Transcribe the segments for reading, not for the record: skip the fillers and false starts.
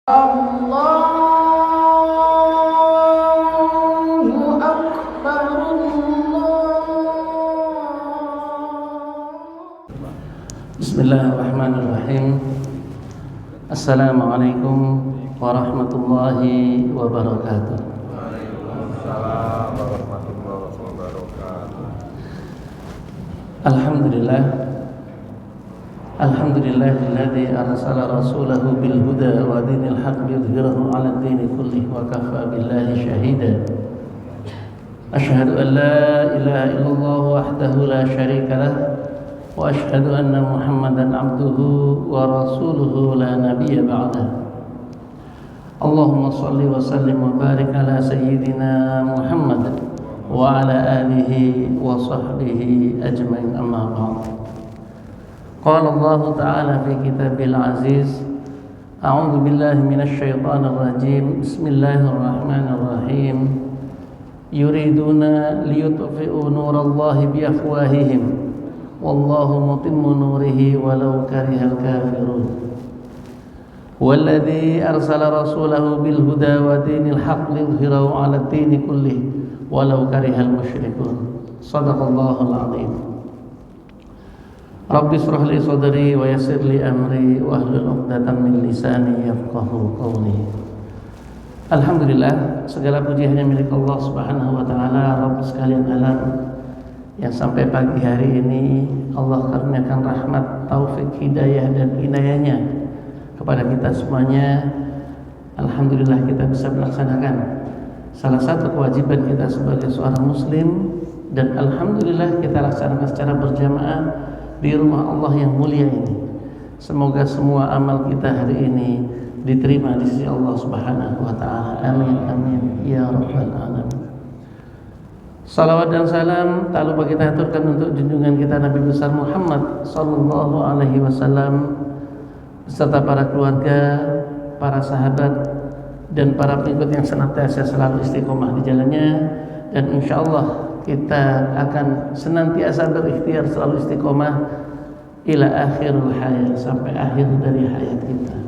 Allahu Akbar, Bismillahirrahmanirrahim. Assalamualaikum warahmatullahi wabarakatuh. Waalaikumsalam warahmatullahi wabarakatuh. Alhamdulillahilladzi arsala rasulahu bil huda wa dinil haqq liyudhhirahu 'alad dini kullih wa kafaa billahi shahida. Asyhadu an la ilaha illallah wahdahu la syarika lah wa asyhadu anna Muhammadan 'abduhu wa rasuluhu la nabiyya ba'dah. Allahumma shalli wa sallim wa barik ala sayyidina Muhammad wa ala alihi wa sahbihi ajma'in, amma ba'd. Qala Allah Ta'ala fi kitabil aziz, a'udzu billahi minasy syaithanir rajim. Bismillahirrahmanirrahim. Yuriduna liyutfi'u nurallahi biafwahihim wallahu mutimmu nurihi walau karihal kafirun. Walladzi arsala rasulahu bil huda wa dinil haqq liyudhhirahu 'alad dini kullih walau karihal musyrikun. Shadaqallahul 'azim. Rabbi shrah li sadri wa yassir li amri wa hlul 'uqdatam min lisani yafqahu qawli. Alhamdulillah, segala puji hanya milik Allah Subhanahu wa taala, Rabb sekalian alam, yang sampai pagi hari ini Allah karuniakan rahmat, taufik, hidayah dan inayahnya kepada kita semuanya. Alhamdulillah kita bisa melaksanakan salah satu kewajiban kita sebagai seorang muslim, dan alhamdulillah kita laksanakan secara berjamaah di rumah Allah yang mulia ini. Semoga semua amal kita hari ini diterima di sisi Allah Subhanahu wa taala. Amin amin ya rabbal alamin. Salawat dan salam tak lupa kita aturkan untuk junjungan kita Nabi besar Muhammad sallallahu alaihi wasallam beserta para keluarga, para sahabat dan para pengikut yang senantiasa selalu istiqomah di jalannya, dan insyaallah kita akan senantiasa berikhtiar selalu istiqomah ila akhirul hayat, sampai akhir dari hayat kita.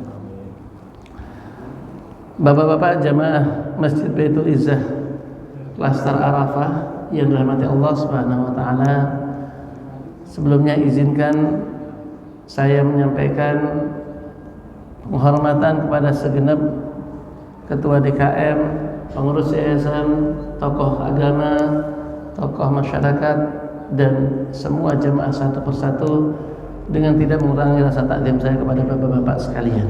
Bapak-bapak jamaah Masjid Baitul Izzah Klaster Arafah yang dirahmati Allah Subhanahu wa taala, sebelumnya izinkan saya menyampaikan penghormatan kepada segenap ketua DKM, pengurus yayasan, tokoh agama, tokoh masyarakat, dan semua jamaah satu persatu dengan tidak mengurangi rasa takzim saya kepada bapak-bapak sekalian.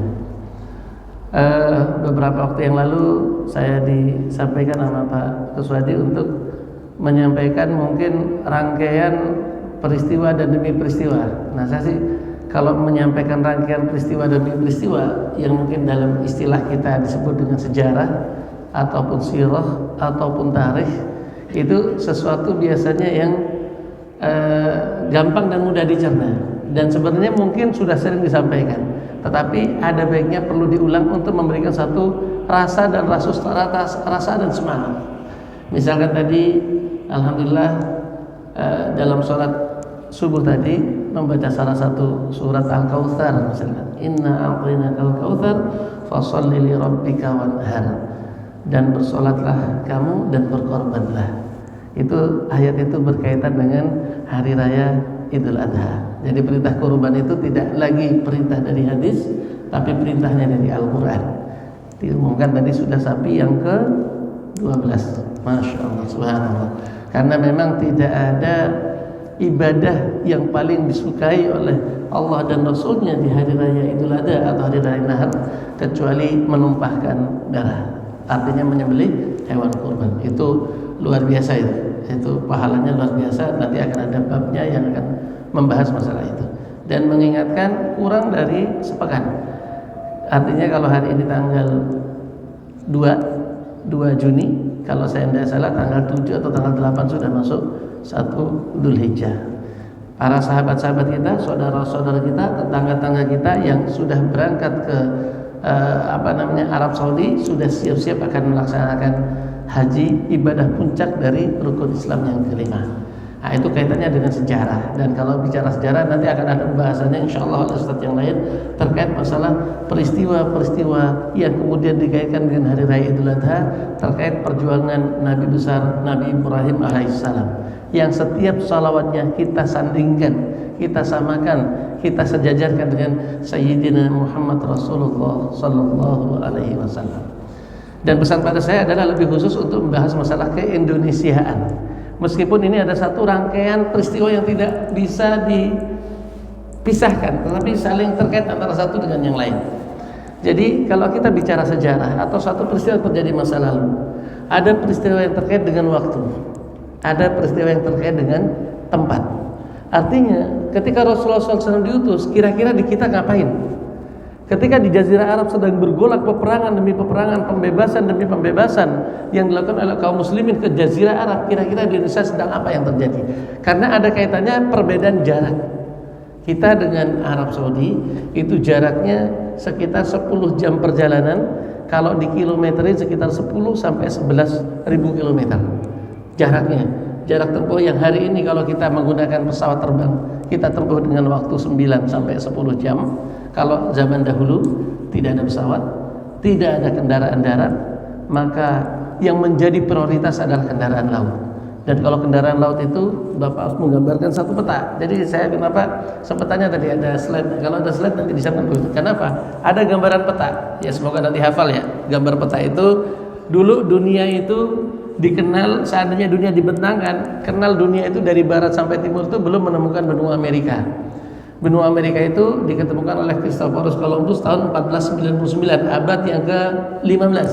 Beberapa waktu yang lalu saya disampaikan sama Pak Kuswadi untuk menyampaikan mungkin rangkaian peristiwa dan demi peristiwa. Nah, saya sih kalau menyampaikan rangkaian peristiwa dan demi peristiwa yang mungkin dalam istilah kita disebut dengan sejarah ataupun sirah ataupun tarikh, itu sesuatu biasanya yang gampang dan mudah dicerna, dan sebenarnya mungkin sudah sering disampaikan, tetapi ada baiknya perlu diulang untuk memberikan satu rasa dan rasa dan semangat. Misalkan tadi alhamdulillah dalam sholat subuh tadi membaca salah satu surat Al-Kautsar, misalkan inna a'tainakal kautsar fasholli li rabbika wanhar, dan bersolatlah kamu dan berkorbanlah. Itu ayat itu berkaitan dengan hari raya Idul Adha. Jadi perintah kurban itu tidak lagi perintah dari hadis, tapi perintahnya dari Al-Quran. Diumumkan tadi sudah sapi yang ke-12. Masya Allah, subhanallah. Karena memang tidak ada ibadah yang paling disukai oleh Allah dan Rasulnya di hari raya Idul Adha atau hari raya Nahar kecuali menumpahkan darah, artinya menyembelih hewan kurban. Itu luar biasa, itu pahalanya luar biasa. Nanti akan ada babnya yang akan membahas masalah itu dan mengingatkan kurang dari sepekan. Artinya kalau hari ini tanggal 2 Juni, kalau saya tidak salah tanggal 7 atau tanggal 8 sudah masuk 1 Dzulhijjah. Para sahabat-sahabat kita, saudara-saudara kita, tetangga-tetangga kita yang sudah berangkat ke Arab Saudi sudah siap-siap akan melaksanakan haji, ibadah puncak dari rukun Islam yang kelima. Nah, itu kaitannya dengan sejarah. Dan kalau bicara sejarah nanti akan ada pembahasannya insyaallah oleh ustadz yang lain terkait masalah peristiwa-peristiwa yang kemudian dikaitkan dengan hari raya Idul Adha terkait perjuangan Nabi besar Nabi Ibrahim alaihissalam, yang setiap salawatnya kita sandingkan, kita samakan, kita sejajarkan dengan Sayyidina Muhammad Rasulullah Sallallahu Alaihi Wasallam. Dan pesan pada saya adalah lebih khusus untuk membahas masalah keindonesiaan. Meskipun ini ada satu rangkaian peristiwa yang tidak bisa dipisahkan, tetapi saling terkait antara satu dengan yang lain. Jadi kalau kita bicara sejarah atau satu peristiwa terjadi masa lalu, ada peristiwa yang terkait dengan waktu, ada peristiwa yang terkait dengan tempat. Artinya ketika Rasulullah SAW diutus, kira-kira di kita ngapain? Ketika di Jazirah Arab sedang bergolak peperangan demi peperangan, pembebasan demi pembebasan yang dilakukan oleh kaum muslimin ke Jazirah Arab, kira-kira di Indonesia sedang apa yang terjadi? Karena ada kaitannya perbedaan jarak. Kita dengan Arab Saudi itu jaraknya sekitar 10 jam perjalanan, kalau di kilometerin sekitar 10 sampai 11.000 kilometer. Jaraknya, jarak tempuh yang hari ini kalau kita menggunakan pesawat terbang, kita tempuh dengan waktu 9 sampai 10 jam. Kalau zaman dahulu tidak ada pesawat, tidak ada kendaraan darat, maka yang menjadi prioritas adalah kendaraan laut. Dan kalau kendaraan laut itu Bapak harus menggambarkan satu peta. Jadi saya kenapa sempat tanya tadi ada slide. Kalau ada slide nanti disiapkan dulu. Kenapa? Ada gambaran peta. Ya semoga nanti hafal ya. Gambar peta itu dulu dunia itu dikenal, seandainya dunia dibentangkan, kenal dunia itu dari barat sampai timur itu belum menemukan benua Amerika. Benua Amerika itu diketemukan oleh Christopher Columbus tahun 1499, abad yang ke-15.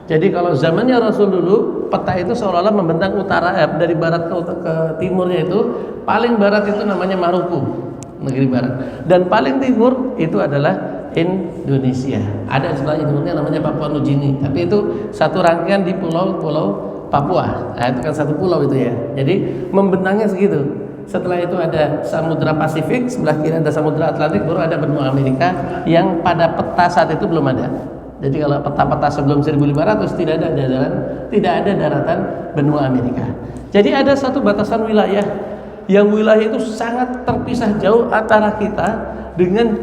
Jadi kalau zamannya Rasul dulu, peta itu seolah-olah membentang utara, dari barat ke timurnya itu, paling barat itu namanya Maluku, negeri barat. Dan paling timur itu adalah Indonesia. Ada istilah Indonesia namanya Papua Nugini, tapi itu satu rangkaian di pulau Papua. Nah, itu kan satu pulau itu ya. Jadi membentangnya segitu. Setelah itu ada Samudra Pasifik, sebelah kiri ada Samudra Atlantik, baru ada benua Amerika yang pada peta saat itu belum ada. Jadi kalau peta-peta sebelum 1500 tidak ada daratan benua Amerika. Jadi ada satu batasan wilayah yang wilayah itu sangat terpisah jauh antara kita dengan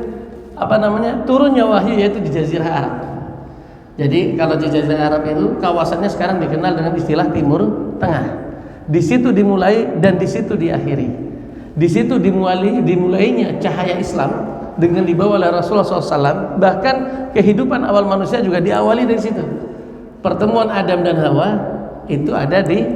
turunnya wahyu, yaitu di Jazirah Arab. Jadi kalau di Jazirah Arab itu kawasannya sekarang dikenal dengan istilah Timur Tengah. Di situ dimulai dan di situ diakhiri. Di situ dimulainya cahaya Islam dengan dibawa oleh Rasulullah SAW. Bahkan kehidupan awal manusia juga diawali dari situ. Pertemuan Adam dan Hawa itu ada di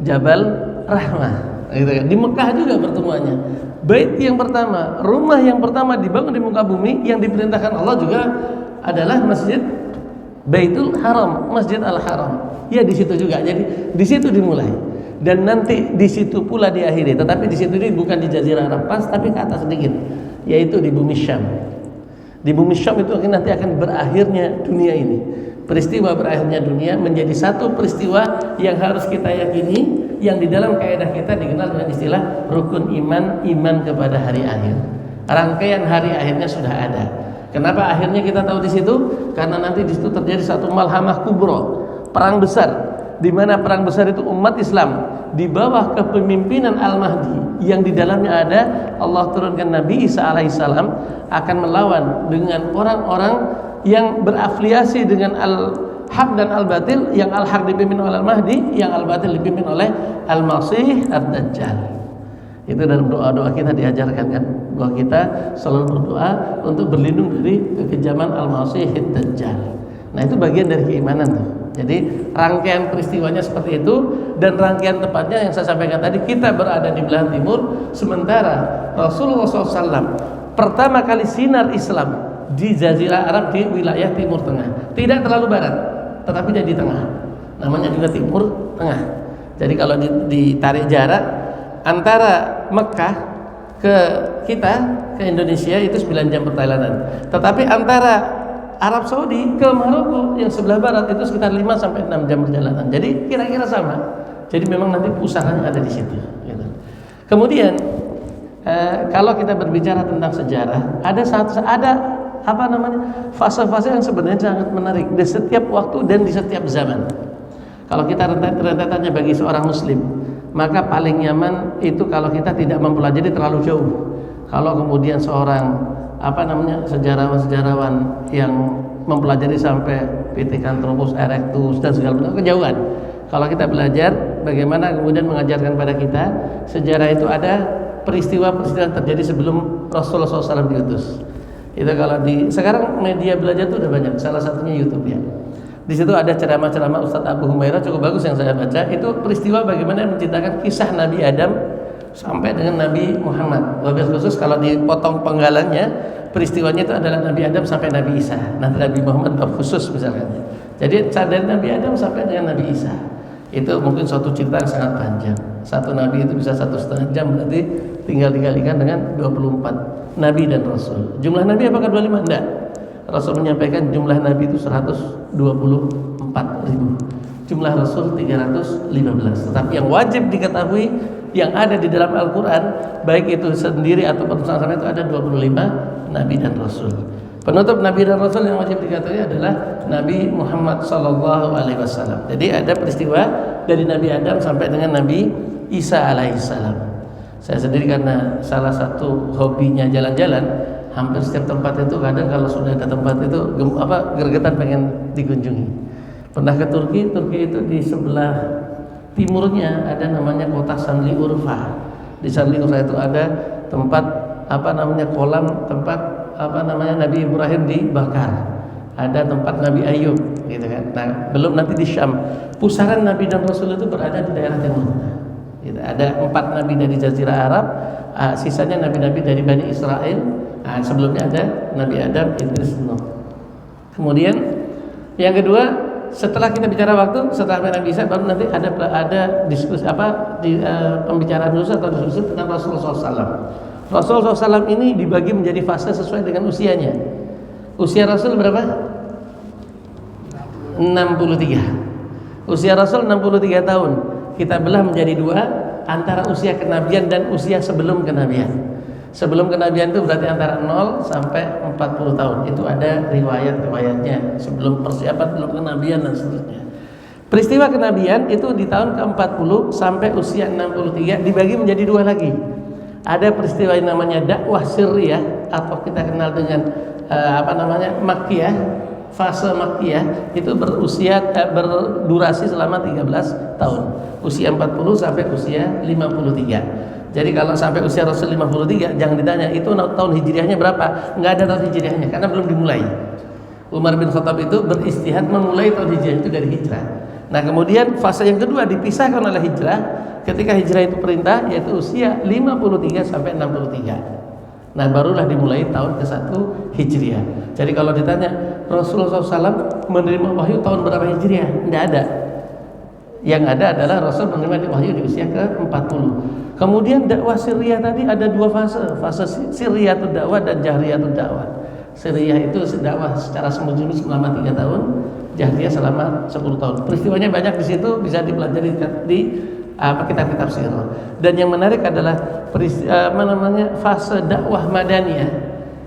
Jabal Rahmah. Di Mekah juga pertemuannya. Bait yang pertama, rumah yang pertama dibangun di muka bumi yang diperintahkan Allah juga adalah Masjid Baitul Haram, Masjid Al-Haram. Ya di situ juga. Jadi di situ dimulai. Dan nanti di situ pula diakhiri. Tetapi di situ ini bukan di Jazirah Arab pas, tapi ke atas sedikit, yaitu di bumi Syam. Di bumi Syam itu nanti akan berakhirnya dunia ini. Peristiwa berakhirnya dunia menjadi satu peristiwa yang harus kita yakini, yang di dalam kaidah kita dikenal dengan istilah rukun iman kepada hari akhir. Rangkaian hari akhirnya sudah ada. Kenapa akhirnya kita tahu di situ? Karena nanti di situ terjadi satu malhamah kubro, perang besar, di mana perang besar itu umat Islam di bawah kepemimpinan Al-Mahdi yang di dalamnya ada Allah turunkan Nabi Isa alaihissalam akan melawan dengan orang-orang yang berafiliasi dengan Al-Haq dan Al-Batil, yang Al-Haq dipimpin oleh Al-Mahdi, yang Al-Batil dipimpin oleh Al-Masih Ad-Dajjal. Itu dalam doa-doa kita diajarkan kan, bahwa kita selalu berdoa untuk berlindung dari kekejaman Al-Masih Ad-Dajjal. Nah itu bagian dari keimanan tuh. Jadi rangkaian peristiwanya seperti itu, dan rangkaian tepatnya yang saya sampaikan tadi, kita berada di belahan timur, sementara Rasulullah SAW pertama kali sinar Islam di Jazirah Arab, di wilayah Timur Tengah, tidak terlalu barat, tetapi dia di tengah, namanya juga Timur Tengah. Jadi kalau ditarik jarak antara Mekah ke kita, ke Indonesia itu 9 jam perjalanan, tetapi antara Arab Saudi ke Maroko yang sebelah barat itu sekitar 5 sampai 6 jam perjalanan. Jadi kira-kira sama. Jadi memang nanti pusaranya ada di situ. Gitu. Kemudian kalau kita berbicara tentang sejarah, ada fase-fase yang sebenarnya sangat menarik di setiap waktu dan di setiap zaman. Kalau kita rentetannya bagi seorang Muslim, maka paling nyaman itu kalau kita tidak mempelajari terlalu jauh. Kalau kemudian seorang sejarawan yang mempelajari sampai Pithecanthropus erectus dan segala macam kejauhan. Kalau kita belajar bagaimana kemudian mengajarkan pada kita sejarah itu ada peristiwa-peristiwa yang terjadi sebelum Rasulullah SAW diutus. Itu kalau sekarang media belajar itu udah banyak. Salah satunya YouTube ya. Di situ ada ceramah-ceramah Ustadz Abu Humairah cukup bagus yang saya baca. Itu peristiwa bagaimana menceritakan kisah Nabi Adam sampai dengan Nabi Muhammad. Wabil khusus kalau dipotong penggalannya, peristiwanya itu adalah Nabi Adam sampai Nabi Isa. Nanti Nabi Muhammad bab khusus misalkan. Jadi dari Nabi Adam sampai dengan Nabi Isa. Itu mungkin suatu cerita yang sangat panjang. Satu Nabi itu bisa 1,5 jam, berarti tinggal dikalikan dengan 24 Nabi dan Rasul. Jumlah Nabi apakah 25? Enggak. Rasul menyampaikan jumlah Nabi itu 124.000, jumlah Rasul 315. Tetapi yang wajib diketahui yang ada di dalam Al-Quran, baik itu sendiri atau bersama-sama, itu ada 25 Nabi dan Rasul. Penutup Nabi dan Rasul yang wajib diketahui adalah Nabi Muhammad SAW. Jadi ada peristiwa dari Nabi Adam sampai dengan Nabi Isa alaihissalam. Saya sendiri karena salah satu hobinya jalan-jalan, hampir setiap tempat itu kadang kalau sudah ada tempat itu gergetan pengen dikunjungi. Pernah ke Turki itu di sebelah timurnya ada namanya kota Sanli Urfa. Di Sanli Urfa itu ada tempat kolam tempat Nabi Ibrahim dibakar. Ada tempat Nabi Ayub gitu kan. Nah, belum nanti di Syam. Pusaran Nabi dan Rasul itu berada di daerah timur. Gitu. Ada 4 nabi dari Jazirah Arab, sisanya nabi-nabi dari Bani Israel. Sebelumnya ada Nabi Adam, Idris, Nuh. Kemudian yang kedua, setelah kita bicara waktu, setelah Nabi Isa baru nanti ada diskusi pembicaraan khusus atau diskusi tentang Rasulullah SAW. Rasulullah SAW ini dibagi menjadi fase sesuai dengan usianya. Usia Rasul berapa? 63. Usia Rasul 63 tahun. Kita belah menjadi 2 antara usia kenabian dan usia sebelum kenabian. Sebelum kenabian itu berarti antara 0 sampai 40 tahun. Itu ada riwayat-riwayatnya. Sebelum persiapan, belum kenabian dan seterusnya. Peristiwa kenabian itu di tahun ke-40 sampai usia 63 dibagi menjadi 2 lagi. Ada peristiwa yang namanya dakwah sirriyah atau kita kenal dengan Makkiyah. Fase Makkiyah itu berdurasi selama 13 tahun. Usia 40 sampai usia 53. Jadi kalau sampai usia Rasul 53, jangan ditanya itu tahun hijriahnya berapa. Enggak ada tahun hijriahnya karena belum dimulai. Umar bin Khattab itu beristihad memulai tahun hijriah itu dari hijrah. Nah, kemudian fase yang kedua dipisahkan oleh hijrah. Ketika hijrah itu perintah, yaitu usia 53 sampai 63. Nah, barulah dimulai tahun ke-1 Hijriah. Jadi kalau ditanya Rasulullah SAW menerima wahyu tahun berapa Hijriah? Tidak ada. Yang ada adalah Rasul menerima wahyu di usia ke-40. Kemudian dakwah sirriyah tadi ada 2 fase. Fase sirriyatul dakwah dan jahriyatul dakwah. Sirriyah itu dakwah secara sembunyi selama 3 tahun, jahriyah selama 10 tahun. Peristiwanya banyak di situ, bisa dipelajari di kitab-kitab sirah. Dan yang menarik adalah fase dakwah madaniyah,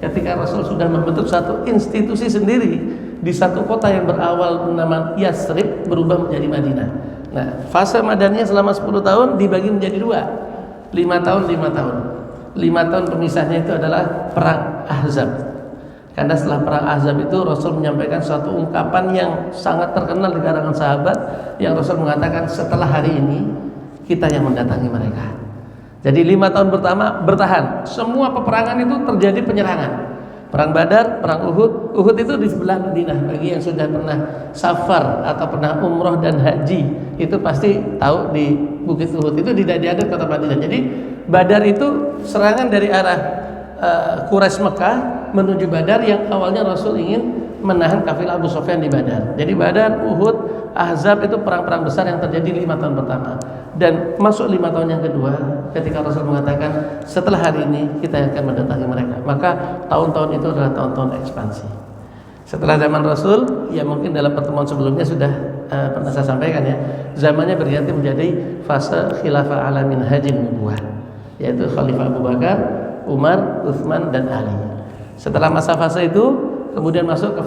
ketika Rasul sudah membentuk satu institusi sendiri di satu kota yang berawal nama Yasrib berubah menjadi Madinah. Nah, fase madaniyah selama 10 tahun dibagi menjadi 2, 5 tahun, 5 tahun. 5 tahun pemisahnya itu adalah perang Ahzab. Karena setelah perang Ahzab itu Rasul menyampaikan suatu ungkapan yang sangat terkenal di kalangan sahabat, yang Rasul mengatakan setelah hari ini kita yang mendatangi mereka. Jadi 5 tahun pertama bertahan. Semua peperangan itu terjadi penyerangan. Perang Badar, perang Uhud. Uhud itu di sebelah Madinah. Bagi yang sudah pernah safar atau pernah umroh dan haji, itu pasti tahu di Bukit Uhud itu di daerah kota Madinah. Jadi Badar itu serangan dari arah Quraisy Mekah menuju Badar, yang awalnya Rasul ingin menahan kafilah Abu Sufyan di Badar. Jadi Badar, Uhud, Ahzab itu perang-perang besar yang terjadi 5 tahun pertama. Dan masuk 5 tahun yang kedua, ketika Rasul mengatakan setelah hari ini kita akan mendatangi mereka, maka tahun-tahun itu adalah tahun-tahun ekspansi. Setelah zaman Rasul, ya mungkin dalam pertemuan sebelumnya sudah pernah saya sampaikan ya, zamannya berganti menjadi fase khilafah ala minhajin nubuwah, yaitu Khalifah Abu Bakar, Umar, Utsman dan Ali. Setelah masa fase itu kemudian masuk ke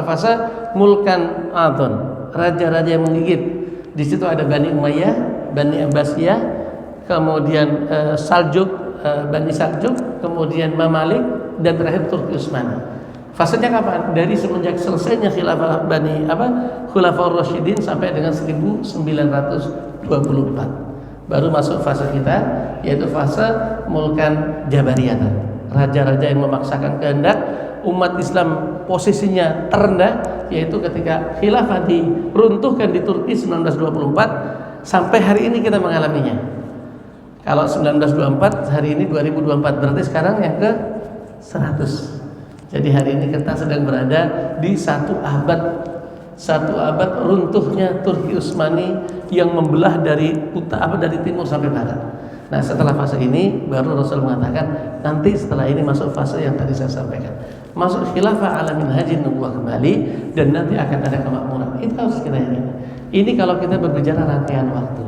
fase mulkan adon, raja-raja yang menggigit. Di situ ada Bani Umayyah, Bani Abbasiyah, kemudian Saljuk, Bani Saljuk, kemudian Mamalik, dan terakhir Turki Utsmani. Fasenya kapan? Dari semenjak selesainya khilafah Khulafaur Rasyidin sampai dengan 1924. Baru masuk fase kita, yaitu fase Mulkan Jabariyah. Raja-raja yang memaksakan kehendak, umat Islam posisinya terendah, yaitu ketika khilafah diruntuhkan di Turki 1924 sampai hari ini kita mengalaminya. Kalau 1924, hari ini 2024, berarti sekarang yang ke 100. Jadi hari ini kita sedang berada di satu abad runtuhnya Turki Utsmani yang membelah dari timur sampai barat. Nah, setelah fase ini baru Rasul mengatakan nanti setelah ini masuk fase yang tadi saya sampaikan, masuk khilafah ala minhajin nubuwah kembali, dan nanti akan ada kemakmuran. Itu harus kita ingat. Ini kalau kita berbicara rangkaian waktu.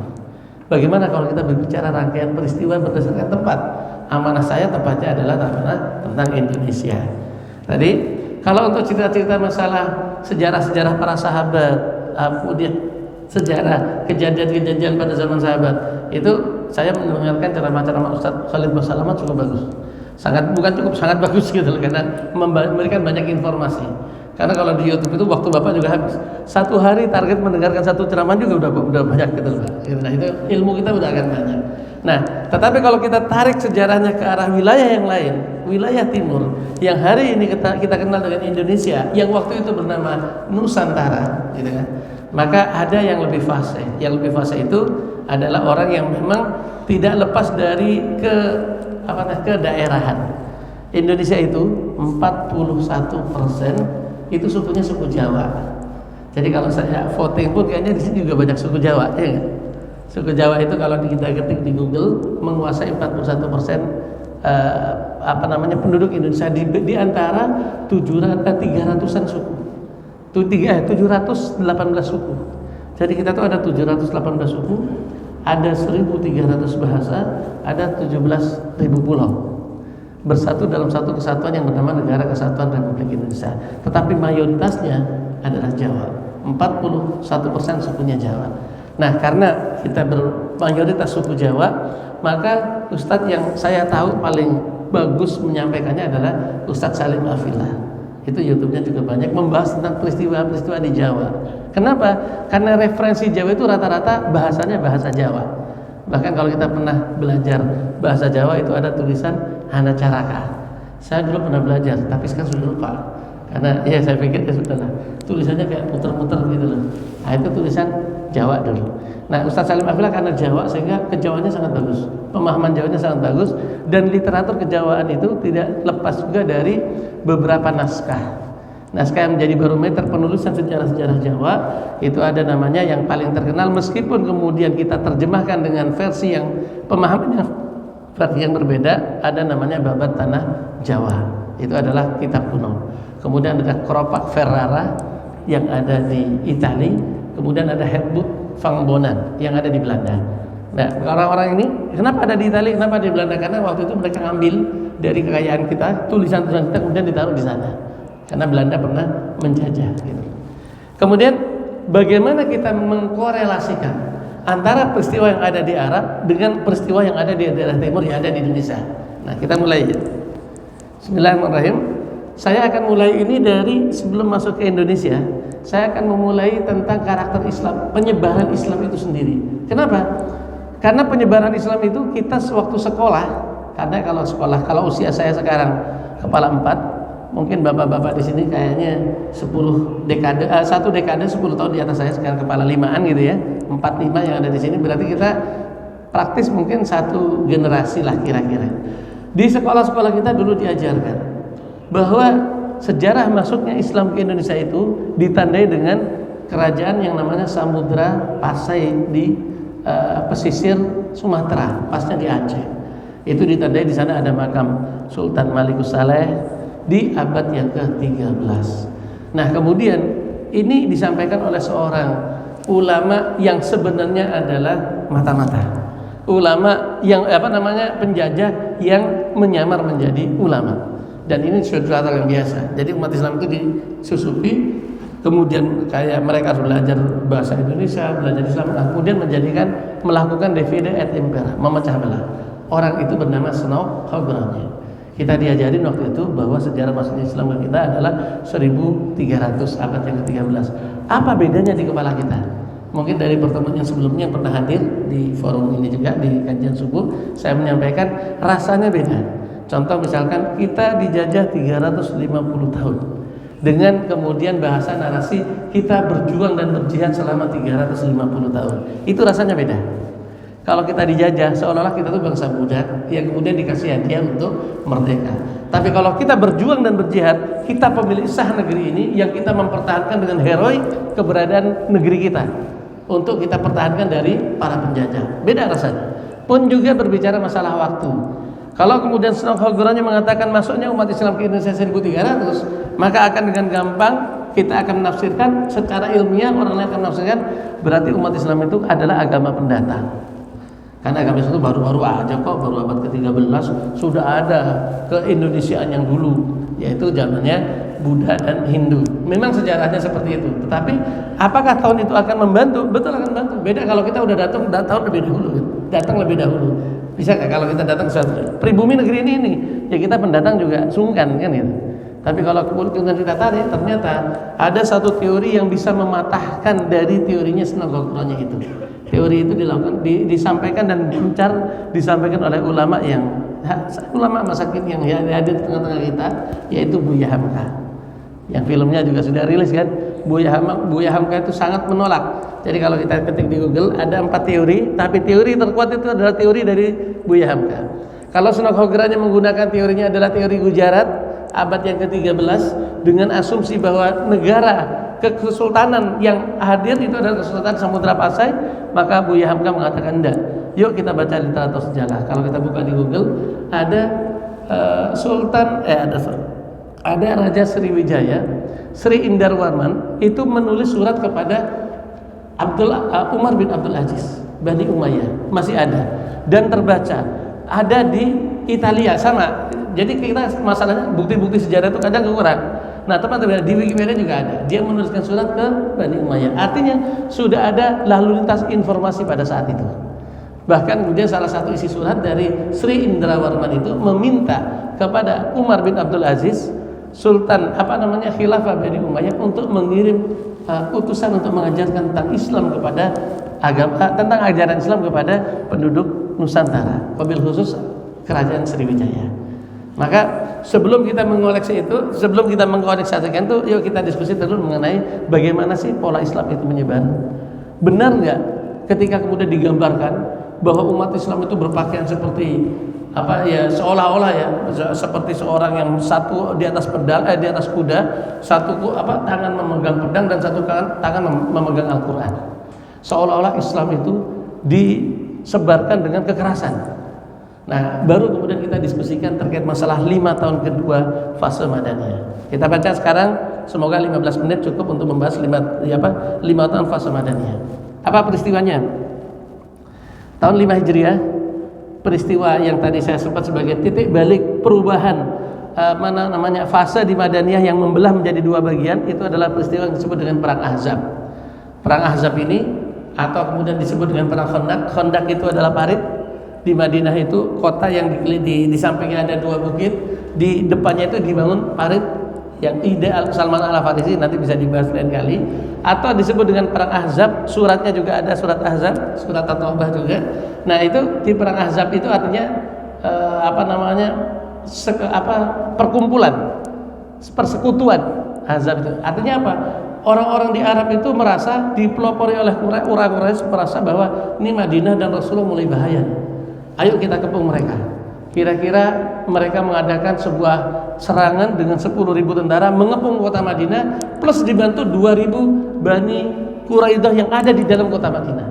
Bagaimana kalau kita berbicara rangkaian peristiwa berdasarkan tempat? Amanah saya tempatnya adalah tentang Indonesia. Tadi kalau untuk cerita-cerita masalah sejarah-sejarah para sahabat, kemudian sejarah kejadian-kejadian pada zaman sahabat, itu saya mendengarkan ceramah-ceramah Ustaz Khalid Basalamat cukup bagus. Sangat bagus gitu loh, karena memberikan banyak informasi. Karena kalau di YouTube itu waktu Bapak juga habis. Satu hari target mendengarkan satu ceramah juga udah banyak gitu loh. Nah, itu ilmu kita udah akan banyak. Nah, tetapi kalau kita tarik sejarahnya ke arah wilayah yang lain, wilayah timur, yang hari ini kita kenal dengan Indonesia, yang waktu itu bernama Nusantara, gitu kan? Maka ada yang lebih fase. Yang lebih fase itu adalah orang yang memang tidak lepas dari kedaerahan. Indonesia itu 41% itu sukunya suku Jawa. Jadi kalau saya voting pun kayaknya di sini juga banyak suku Jawa, ya nggak? Suku Jawa itu kalau kita ketik di Google menguasai 41% penduduk Indonesia di antara 300-an suku. 718 suku. Jadi kita tuh ada 718 suku, ada 1.300 bahasa, ada 17.000 pulau. Bersatu dalam satu kesatuan yang bernama Negara Kesatuan Republik Indonesia. Tetapi mayoritasnya adalah Jawa. 41% sukunya Jawa. Nah, karena kita bermayoritas suku Jawa, maka Ustadz yang saya tahu paling bagus menyampaikannya adalah Ustadz Salim Afillah. Itu YouTube-nya juga banyak membahas tentang peristiwa-peristiwa di Jawa. Kenapa? Karena referensi Jawa itu rata-rata bahasanya bahasa Jawa. Bahkan kalau kita pernah belajar bahasa Jawa itu ada tulisan Hana Caraka. Saya dulu pernah belajar, tapi sekarang sudah lupa. Karena ya saya pikir ya sudahlah, tulisannya kayak puter-puter gitu loh. Nah, itu tulisan Jawa dulu. Nah, Ustadz Salim Afillah karena Jawa sehingga kejawaannya sangat bagus. Pemahaman Jawanya sangat bagus, dan literatur kejawaan itu tidak lepas juga dari beberapa naskah. Naskah yang menjadi barometer penulisan sejarah-sejarah Jawa itu ada namanya yang paling terkenal, meskipun kemudian kita terjemahkan dengan versi yang pemahamannya versi yang berbeda, ada namanya Babat Tanah Jawa. Itu adalah kitab kuno. Kemudian ada Keropak Ferrara yang ada di Italia, kemudian ada Herbout van Bonan yang ada di Belanda. Nah, orang-orang ini kenapa ada di Italia, kenapa di Belanda? Karena waktu itu mereka ngambil dari kekayaan kita, tulisan-tulisan kita kemudian ditaruh di sana. Karena Belanda pernah menjajah gitu. Kemudian bagaimana kita mengkorelasikan antara peristiwa yang ada di Arab dengan peristiwa yang ada di daerah timur yang ada di Indonesia. Nah, kita mulai. Bismillahirrahmanirrahim. Saya akan mulai ini dari sebelum masuk ke Indonesia. Saya akan memulai tentang karakter Islam, penyebaran Islam itu sendiri. Kenapa? Karena penyebaran Islam itu kita sewaktu sekolah, karena kalau usia saya sekarang kepala 4, mungkin bapak-bapak di sini kayaknya 1 dekade 10 tahun di atas saya, sekarang kepala 5-an gitu ya. 4-5 yang ada di sini, berarti kita praktis mungkin satu generasi lah kira-kira. Di sekolah-sekolah kita dulu diajarkan bahwa sejarah masuknya Islam ke Indonesia itu ditandai dengan kerajaan yang namanya Samudra Pasai di pesisir Sumatera, pasnya di Aceh. Itu ditandai di sana ada makam Sultan Malikus Saleh di abad yang ke-13. Nah, kemudian ini disampaikan oleh seorang ulama yang sebenarnya adalah mata-mata. Ulama yang penjajah yang menyamar menjadi ulama. Dan ini suatu hal yang biasa. Jadi umat Islam itu disusupi kemudian kayak mereka harus belajar bahasa Indonesia, belajar Islam, nah, kemudian melakukan divide et impera, memecah belah. Orang itu bernama Snowhogornya. Kita diajarin waktu itu bahwa sejarah masuknya Islam ke kita adalah 1300, abad yang ke-13. Apa bedanya di kepala kita? Mungkin dari pertemuan yang sebelumnya yang pernah hadir di forum ini juga di kajian subuh, saya menyampaikan rasanya beda. Contoh misalkan kita dijajah 350 tahun. Dengan kemudian bahasa narasi kita berjuang dan berjihad selama 350 tahun. Itu rasanya beda. Kalau kita dijajah seolah-olah kita tuh bangsa budak yang kemudian dikasih hadiah untuk merdeka. Tapi kalau kita berjuang dan berjihad, kita pemilik sah negeri ini yang kita mempertahankan dengan heroik keberadaan negeri kita untuk kita pertahankan dari para penjajah. Beda rasanya. Pun juga berbicara masalah waktu. Kalau kemudian Snowhogornya mengatakan masuknya umat Islam ke Indonesia 1300, maka akan dengan gampang kita akan menafsirkan secara ilmiah, orang lain akan menafsirkan berarti umat Islam itu adalah agama pendatang. Karena agama Islam itu baru-baru aja kok, baru abad ke-13 sudah ada ke-Indonesiaan yang dulu, yaitu zamannya Buddha dan Hindu. Memang sejarahnya seperti itu. Tetapi apakah tahun itu akan membantu? Betul akan membantu. Beda kalau kita udah datang lebih dahulu, datang lebih dahulu. Bisa nggak kalau kita datang ke suatu pribumi negeri ini, ya kita pendatang juga sungkan kan gitu. Tapi kalau kemudian kita tarik, ternyata ada satu teori yang bisa mematahkan dari teorinya Snowhogornya itu. Teori itu disampaikan dan disampaikan oleh ulama masakin yang hadir di tengah-tengah kita, yaitu Buya Hamka. Yang filmnya juga sudah rilis kan. Buya Hamka itu sangat menolak. Jadi kalau kita ketik di Google ada 4 teori, tapi teori terkuat itu adalah teori dari Buya Hamka. Kalau Snowhogornya menggunakan teorinya adalah teori Gujarat abad yang ke-13 dengan asumsi bahwa negara kesultanan yang hadir itu adalah Kesultanan Samudra Pasai, maka Buya Hamka mengatakan enggak. Yuk kita baca literatur sejarah. Kalau kita buka di Google ada ada Raja Sriwijaya, Sri Indarwarman itu menulis surat kepada Umar bin Abdul Aziz, Bani Umayyah, masih ada dan terbaca. Ada di Italia sama. Jadi kita masalahnya bukti-bukti sejarah itu kadang kurang. Nah teman-teman di Wikipedia juga ada. Dia menuliskan surat ke Bani Umayyah. Artinya sudah ada lalu lintas informasi pada saat itu. Bahkan kemudian salah satu isi surat dari Sri Indrawarman itu meminta kepada Umar bin Abdul Aziz, Sultan Khilafah Bani Umayyah untuk mengirim utusan untuk mengajarkan tentang Islam kepada tentang ajaran Islam kepada penduduk Nusantara, wabil khusus Kerajaan Sriwijaya. Maka sebelum kita mengoleksi itu, sebelum kita mengkoneksikan itu, yuk kita diskusi dulu mengenai bagaimana sih pola Islam itu menyebar. Benar nggak ketika kemudian digambarkan bahwa umat Islam itu berpakaian seperti seolah-olah seperti seorang yang satu di atas di atas kuda, satu tangan memegang pedang dan satu tangan memegang Al-Qur'an. Seolah-olah Islam itu disebarkan dengan kekerasan. Nah, baru kemudian kita diskusikan terkait masalah 5 tahun kedua fase Madaniyah. Kita baca sekarang, semoga 15 menit cukup untuk membahas 5 tahun fase Madaniyah. Apa peristiwanya? Tahun 5 Hijriah, peristiwa yang tadi saya sebut sebagai titik balik perubahan fase di Madaniyah yang membelah menjadi 2 bagian, itu adalah peristiwa yang disebut dengan Perang Ahzab. Perang Ahzab ini atau kemudian disebut dengan Perang Khandaq. Khandaq itu adalah parit. Di Madinah itu kota yang di sampingnya ada 2 bukit, di depannya itu dibangun parit yang ide Salman Al-Farisi, nanti bisa dibahas lain kali. Atau disebut dengan Perang Ahzab, suratnya juga ada surat Ahzab, surat At-Taubah juga. Nah itu di Perang Ahzab itu artinya perkumpulan, persekutuan. Ahzab itu artinya apa? Orang-orang di Arab itu merasa dipelopori oleh Quraisy, merasa bahwa ini Madinah dan Rasulullah mulai bahaya. Ayo kita kepung mereka. Kira-kira mereka mengadakan sebuah serangan dengan 10.000 tentara mengepung kota Madinah plus dibantu 2.000 Bani Quraidah yang ada di dalam kota Madinah.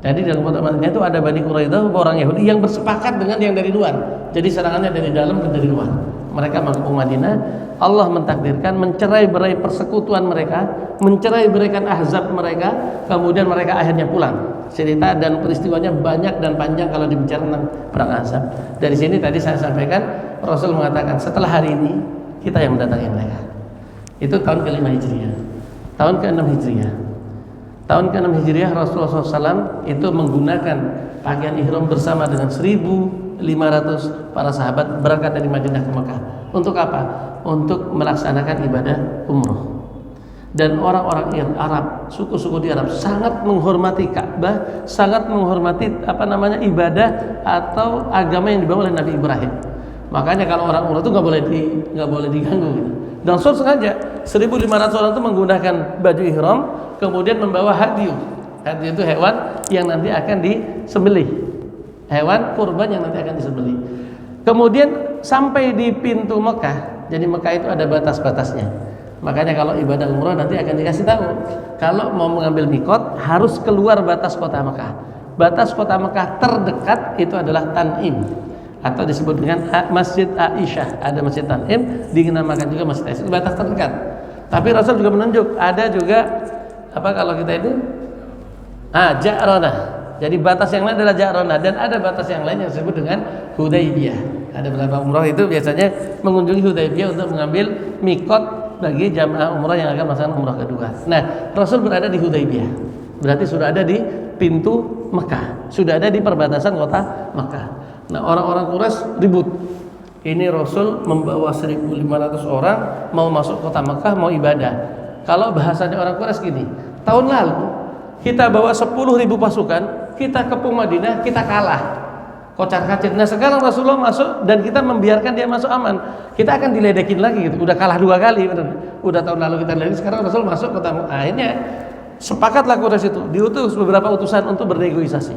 Jadi dalam kota Madinah itu ada Bani Quraidah, orang Yahudi yang bersepakat dengan yang dari luar. Jadi serangannya dari dalam dan dari luar. Mereka mengepung Madinah. Allah mentakdirkan mencerai-berai persekutuan mereka, mencerai-beraikan ahzab mereka, kemudian mereka akhirnya pulang. Cerita dan peristiwanya banyak dan panjang kalau dibicara tentang perang Ahzab. Dari sini tadi saya sampaikan, Rasul mengatakan setelah hari ini kita yang mendatangi mereka. Itu tahun ke-5 Hijriah. tahun ke-6 Hijriah. Tahun ke-6 Hijriah Rasulullah SAW itu menggunakan pakaian ihram bersama dengan 1.500 para sahabat berangkat dari Madinah ke Mekah. Untuk apa? Untuk melaksanakan ibadah umroh. Dan orang-orang Arab, suku-suku di Arab sangat menghormati Ka'bah, sangat menghormati ibadah atau agama yang dibawa oleh Nabi Ibrahim. Makanya kalau orang umroh itu nggak boleh diganggu gitu. Dan Rasul sengaja 1.500 orang itu menggunakan baju ihram, kemudian membawa hadyu. Hadyu itu hewan yang nanti akan disembelih, hewan kurban yang nanti akan disembelih. Kemudian sampai di pintu Mekah. Jadi Mekah itu ada batas-batasnya. Makanya kalau ibadah umroh nanti akan dikasih tahu, kalau mau mengambil mikot harus keluar batas kota Mekah. Batas kota Mekah terdekat itu adalah Tan'im, atau disebut dengan Masjid Aisyah. Ada Masjid Tan'im, dinamakan juga Masjid Aisyah, batas terdekat. Tapi Rasul juga menunjuk, ada juga kalau kita itu Ja'ronah. Jadi batas yang lain adalah Ja'ronah, dan ada batas yang lain yang disebut dengan Hudaybiyah. Ada beberapa umroh itu biasanya mengunjungi Hudaybiyah untuk mengambil mikot bagi jamaah umrah yang akan melaksanakan umrah kedua. Nah, Rasul berada di Hudaybiyah, berarti sudah ada di pintu Mekah, sudah ada di perbatasan kota Mekah. Nah, orang-orang Quraisy ribut. Ini Rasul membawa 1.500 orang mau masuk kota Mekah, mau ibadah. Kalau bahasanya orang Quraisy gini, tahun lalu kita bawa 10.000 pasukan, kita kepung Madinah, kita kalah. Kocar-kacir. Nah, sekarang Rasulullah masuk dan kita membiarkan dia masuk aman, kita akan diledekin lagi gitu. Udah kalah 2 kali, benar. Udah tahun lalu kita ledekin, sekarang Rasul masuk kota Mekah. Akhirnya sepakatlah Quraisy itu, diutus beberapa utusan untuk bernegosiasi.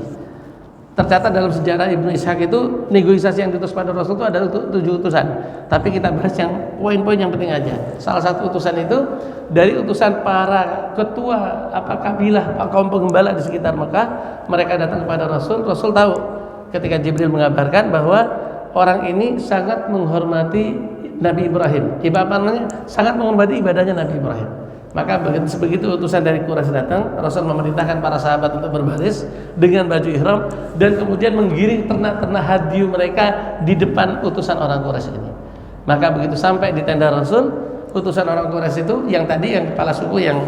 Tercatat dalam sejarah Ibnu Ishaq itu negosiasi yang diutus pada Rasul itu ada 7 utusan. Tapi kita bahas yang poin-poin yang penting aja. Salah satu utusan itu dari utusan para ketua kabilah, kaum penggembala di sekitar Mekah. Mereka datang kepada Rasul. Rasul tahu ketika Jibril mengabarkan bahwa orang ini sangat menghormati Nabi Ibrahim. Sangat menghormati ibadahnya Nabi Ibrahim. Maka begitu utusan dari Quraisy datang, Rasul memerintahkan para sahabat untuk berbaris dengan baju ihram dan kemudian menggiring ternak-ternak hadyu mereka di depan utusan orang Quraisy ini. Maka begitu sampai di tenda Rasul, utusan orang Quraisy itu yang tadi yang kepala suku yang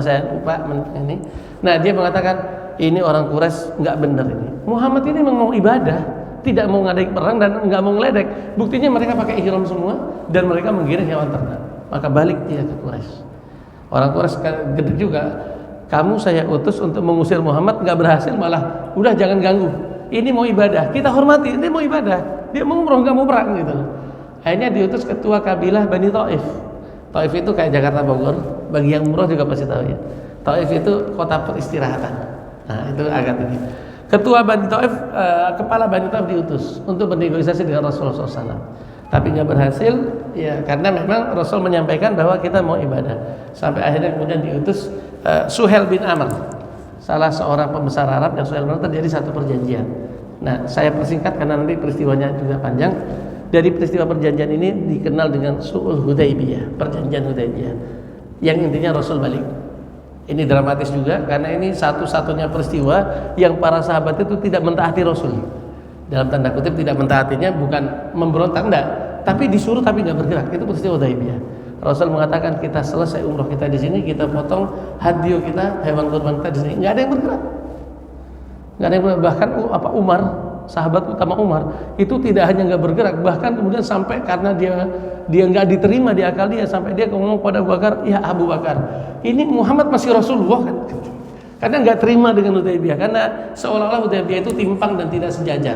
saya lupa ini. Nah, dia mengatakan, ini orang Quraisy nggak benar ini. Muhammad ini memang mau ibadah, tidak mau ngadain perang dan nggak mau ngeledek. Buktinya mereka pakai ihram semua dan mereka menggiring hewan ternak. Maka balik dia ke Quraisy. Orang Quraisy gede juga. Kamu saya utus untuk mengusir Muhammad, nggak berhasil, malah udah jangan ganggu. Ini mau ibadah, kita hormati. Ini mau ibadah, dia mau umroh nggak mau perang gitu. Akhirnya diutus ketua kabilah Bani Taif. Taif itu kayak Jakarta Bogor. Bagi yang umroh juga pasti tahu ya. Taif itu kota peristirahatan. Nah, itu agak tinggi. Ketua Bani Taif, kepala Bani Taif diutus untuk bernegosiasi dengan Rasulullah SAW. Tapi nggak berhasil, ya karena memang Rasul menyampaikan bahwa kita mau ibadah. Sampai akhirnya kemudian diutus Suhail bin Amr, salah seorang pembesar Arab yang Suhail bin Amr, terjadi satu perjanjian. Nah, saya persingkat karena nanti peristiwanya juga panjang. Dari peristiwa perjanjian ini dikenal dengan Sulh Hudaybiyah, perjanjian Hudaybiyah, yang intinya Rasul balik. Ini dramatis juga karena ini satu-satunya peristiwa yang para sahabat itu tidak mentaati Rasul. Dalam tanda kutip tidak mentaatinya bukan memberontak, enggak, tapi disuruh tapi nggak bergerak. Itu peristiwa Hudaybiyah. Rasul mengatakan kita selesai umroh kita di sini, kita potong hadyu kita, hewan kurban kita di sini, nggak ada yang bergerak, nggak ada yang bergerak. Bahkan Umar, sahabat utama Umar, itu tidak hanya nggak bergerak, bahkan kemudian sampai karena dia nggak diterima di akal dia, sampai dia ngomong pada Abu Bakar, ya Abu Bakar, ini Muhammad masih Rasulullah kan? Karena nggak terima dengan Hudaybiyah, karena seolah-olah Hudaybiyah itu timpang dan tidak sejajar.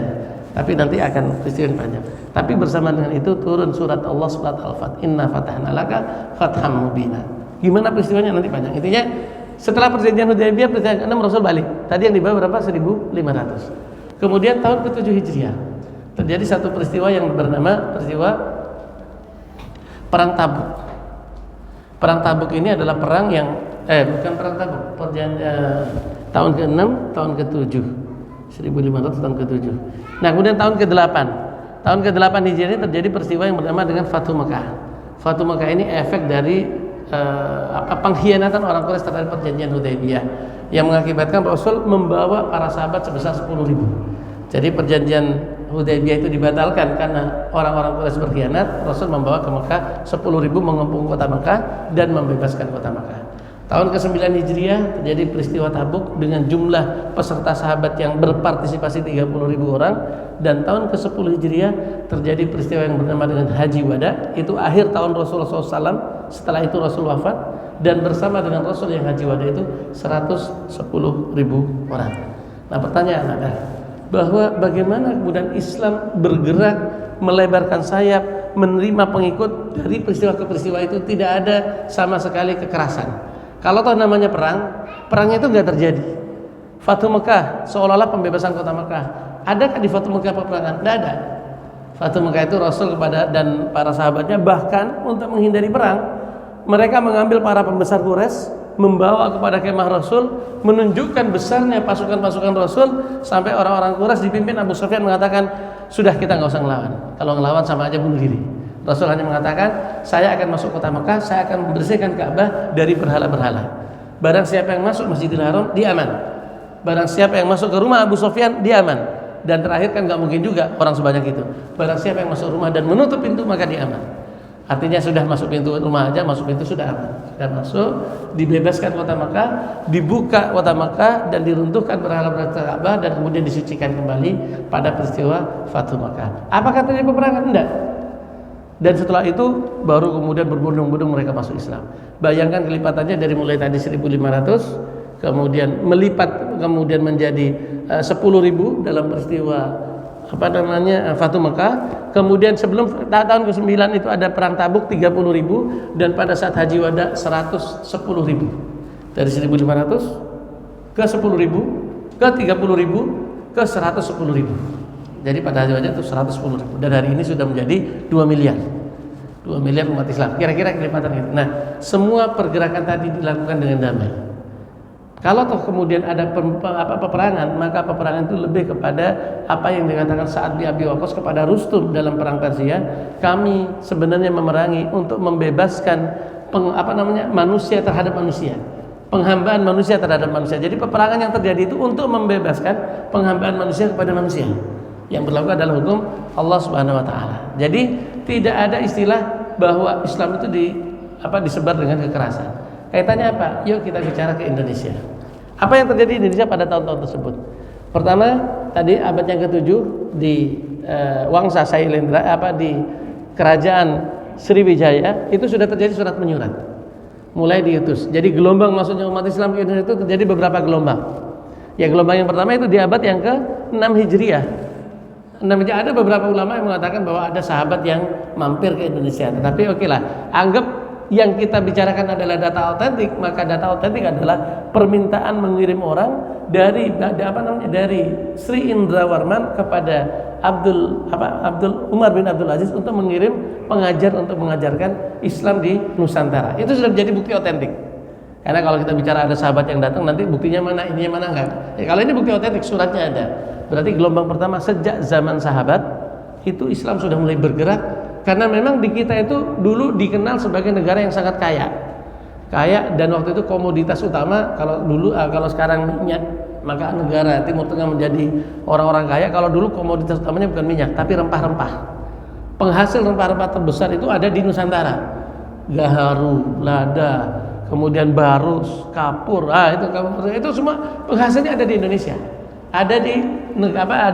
Tapi nanti akan peristiwa panjang. Tapi bersama dengan itu turun surat Allah surat Al-Fat, Inna fatahna laka fatham mubina. Gimana peristiwanya nanti panjang. Intinya setelah perjanjian Hudaybiyah, perjanjian ke-6 Rasul balik. Tadi yang dibawa berapa? 1.500. Kemudian tahun ke-7 Hijriah terjadi satu peristiwa yang bernama peristiwa Perang Tabuk. Perang Tabuk ini adalah perang yang bukan perang Tabuk, tahun ke-6, tahun ke-7, 1.500 tahun ke-7. Nah, kemudian tahun ke-8. Tahun ke-8 Hijriah ini terjadi peristiwa yang bernama dengan Fathu Mekah. Fathu Mekah ini efek dari pengkhianatan orang Quraisy terhadap perjanjian Hudaybiyah yang mengakibatkan Rasul membawa para sahabat sebesar 10.000. Jadi perjanjian Hudaybiyah itu dibatalkan karena orang-orang Quraisy berkhianat. Rasul membawa ke Mekah 10.000 mengepung kota Mekah dan membebaskan kota Mekah. Tahun ke-9 Hijriah terjadi peristiwa Tabuk dengan jumlah peserta sahabat yang berpartisipasi 30.000 orang, dan tahun ke-10 Hijriah terjadi peristiwa yang bernama dengan Haji Wada. Itu akhir tahun Rasulullah SAW. Setelah itu Rasul wafat, dan bersama dengan Rasul yang Haji Wada itu 110.000 orang. Nah, pertanyaan adalah bahwa bagaimana kemudian Islam bergerak melebarkan sayap, menerima pengikut dari peristiwa ke peristiwa itu, tidak ada sama sekali kekerasan. Kalau toh namanya perangnya itu nggak terjadi. Fatu Mekah seolah-olah pembebasan kota Mekah. Adakah di Fatu Mekah peperangan? Tidak ada. Fatu Mekah itu Rasul kepada dan para sahabatnya bahkan untuk menghindari perang, mereka mengambil para pembesar Quraisy, membawa kepada kemah Rasul, menunjukkan besarnya pasukan-pasukan Rasul, sampai orang-orang Quraisy dipimpin Abu Sufyan mengatakan, sudah kita nggak usah ngelawan. Kalau ngelawan sama aja bunuh diri. Rasul hanya mengatakan, saya akan masuk kota Mekah, saya akan membersihkan Ka'bah dari berhala-berhala. Barang siapa yang masuk Masjidil Haram, dia aman. Barang siapa yang masuk ke rumah Abu Sufyan, dia aman. Dan terakhir kan nggak mungkin juga orang sebanyak itu. Barang siapa yang masuk rumah dan menutup pintu, maka dia aman. Artinya sudah masuk pintu rumah aja, masuk pintu sudah aman. Sudah masuk, dibebaskan kota Mekah, dibuka kota Mekah dan diruntuhkan berhala-berhala Ka'bah, dan kemudian disucikan kembali pada peristiwa Fathu Mekah. Apakah terjadi peperangan? Enggak. Dan setelah itu baru kemudian berbondong-bondong mereka masuk Islam. Bayangkan kelipatannya dari mulai tadi 1.500, kemudian melipat, kemudian menjadi 10.000 dalam peristiwa Fathu Mekah. Kemudian sebelum tahun ke-9 itu ada perang Tabuk 30.000, dan pada saat Haji Wada 110.000. Dari 1.500 ke 10.000 ke 30.000 ke 110.000. Jadi pada Haji Wada itu 110.000, dan hari ini sudah menjadi 2 miliar. 2 miliar umat Islam. Kira-kira kelipatan itu. Nah, semua pergerakan tadi dilakukan dengan damai. Kalau toh kemudian ada peperangan, maka peperangan itu lebih kepada apa yang dikatakan Sa'ad bin Abi Waqqas kepada Rustum dalam perang Persia. Kami sebenarnya memerangi untuk membebaskan manusia terhadap manusia, penghambaan manusia terhadap manusia. Jadi peperangan yang terjadi itu untuk membebaskan penghambaan manusia kepada manusia. Yang berlaku adalah hukum Allah Subhanahu wa taala. Jadi tidak ada istilah bahwa Islam itu disebar dengan kekerasan. Kaitannya apa? Yuk kita bicara ke Indonesia. Apa yang terjadi di Indonesia pada tahun-tahun tersebut? Pertama, tadi abad yang ke-7 di Wangsa Sailendra, di kerajaan Sriwijaya, itu sudah terjadi surat menyurat. Mulai diutus. Jadi gelombang masuknya umat Islam ke Indonesia itu terjadi beberapa gelombang. Ya, gelombang yang pertama itu di abad yang ke-6 Hijriah. Ada beberapa ulama yang mengatakan bahwa ada sahabat yang mampir ke Indonesia. Tetapi oke lah, anggap yang kita bicarakan adalah data autentik, maka data autentik adalah permintaan mengirim orang dari Sri Indrawarman kepada Abdul Umar bin Abdul Aziz untuk mengirim pengajar untuk mengajarkan Islam di Nusantara. Itu sudah menjadi bukti autentik. Karena kalau kita bicara ada sahabat yang datang, nanti buktinya mana, ininya mana, enggak. Ya, kalau ini bukti autentik, suratnya ada. Berarti gelombang pertama sejak zaman sahabat itu Islam sudah mulai bergerak, karena memang di kita itu dulu dikenal sebagai negara yang sangat kaya, dan waktu itu komoditas utama kalau sekarang minyak, maka negara Timur Tengah menjadi orang-orang kaya. Kalau dulu komoditas utamanya bukan minyak tapi rempah-rempah. Penghasil rempah-rempah terbesar itu ada di Nusantara. Gaharu, lada, kemudian barus, kapur, itu semua penghasilnya ada di Indonesia. Ada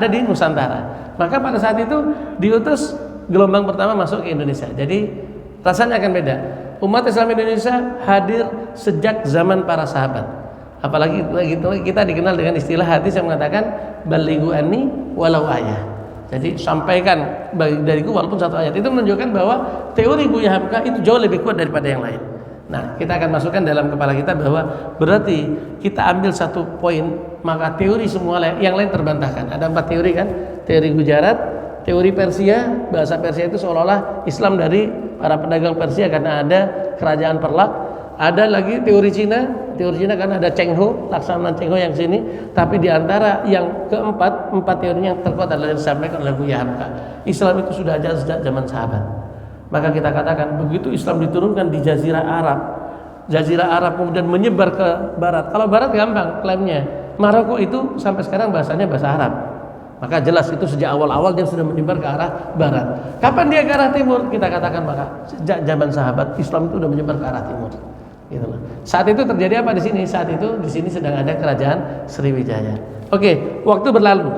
di Nusantara. Maka pada saat itu diutus gelombang pertama masuk ke Indonesia. Jadi rasanya akan beda. Umat Islam Indonesia hadir sejak zaman para sahabat. Apalagi kita dikenal dengan istilah hadis yang mengatakan balighu anni walau ayah. Jadi sampaikan dariku walaupun satu ayat. Itu menunjukkan bahwa teori Buya Hamka itu jauh lebih kuat daripada yang lain. Nah, kita akan masukkan dalam kepala kita bahwa berarti kita ambil satu poin, maka teori semua yang lain terbantahkan. Ada 4 teori kan? Teori Gujarat, teori Persia, bahasa Persia itu seolah-olah Islam dari para pedagang Persia karena ada kerajaan Perlak. Ada lagi teori Cina karena ada Cheng Ho, Laksamana Cheng Ho yang sini. Tapi di antara yang keempat, 4 teorinya yang terkuat adalah yang disampaikan oleh Buya Hamka. Islam itu sudah ada sejak zaman sahabat. Maka kita katakan begitu Islam diturunkan di Jazirah Arab kemudian menyebar ke barat. Kalau barat gampang klaimnya. Maroko itu sampai sekarang bahasanya bahasa Arab. Maka jelas itu sejak awal-awal dia sudah menyebar ke arah barat. Kapan dia ke arah timur? Kita katakan maka sejak zaman sahabat Islam itu sudah menyebar ke arah timur. Gitu loh. Saat itu terjadi apa di sini? Saat itu di sini sedang ada kerajaan Sriwijaya. Oke, waktu berlalu.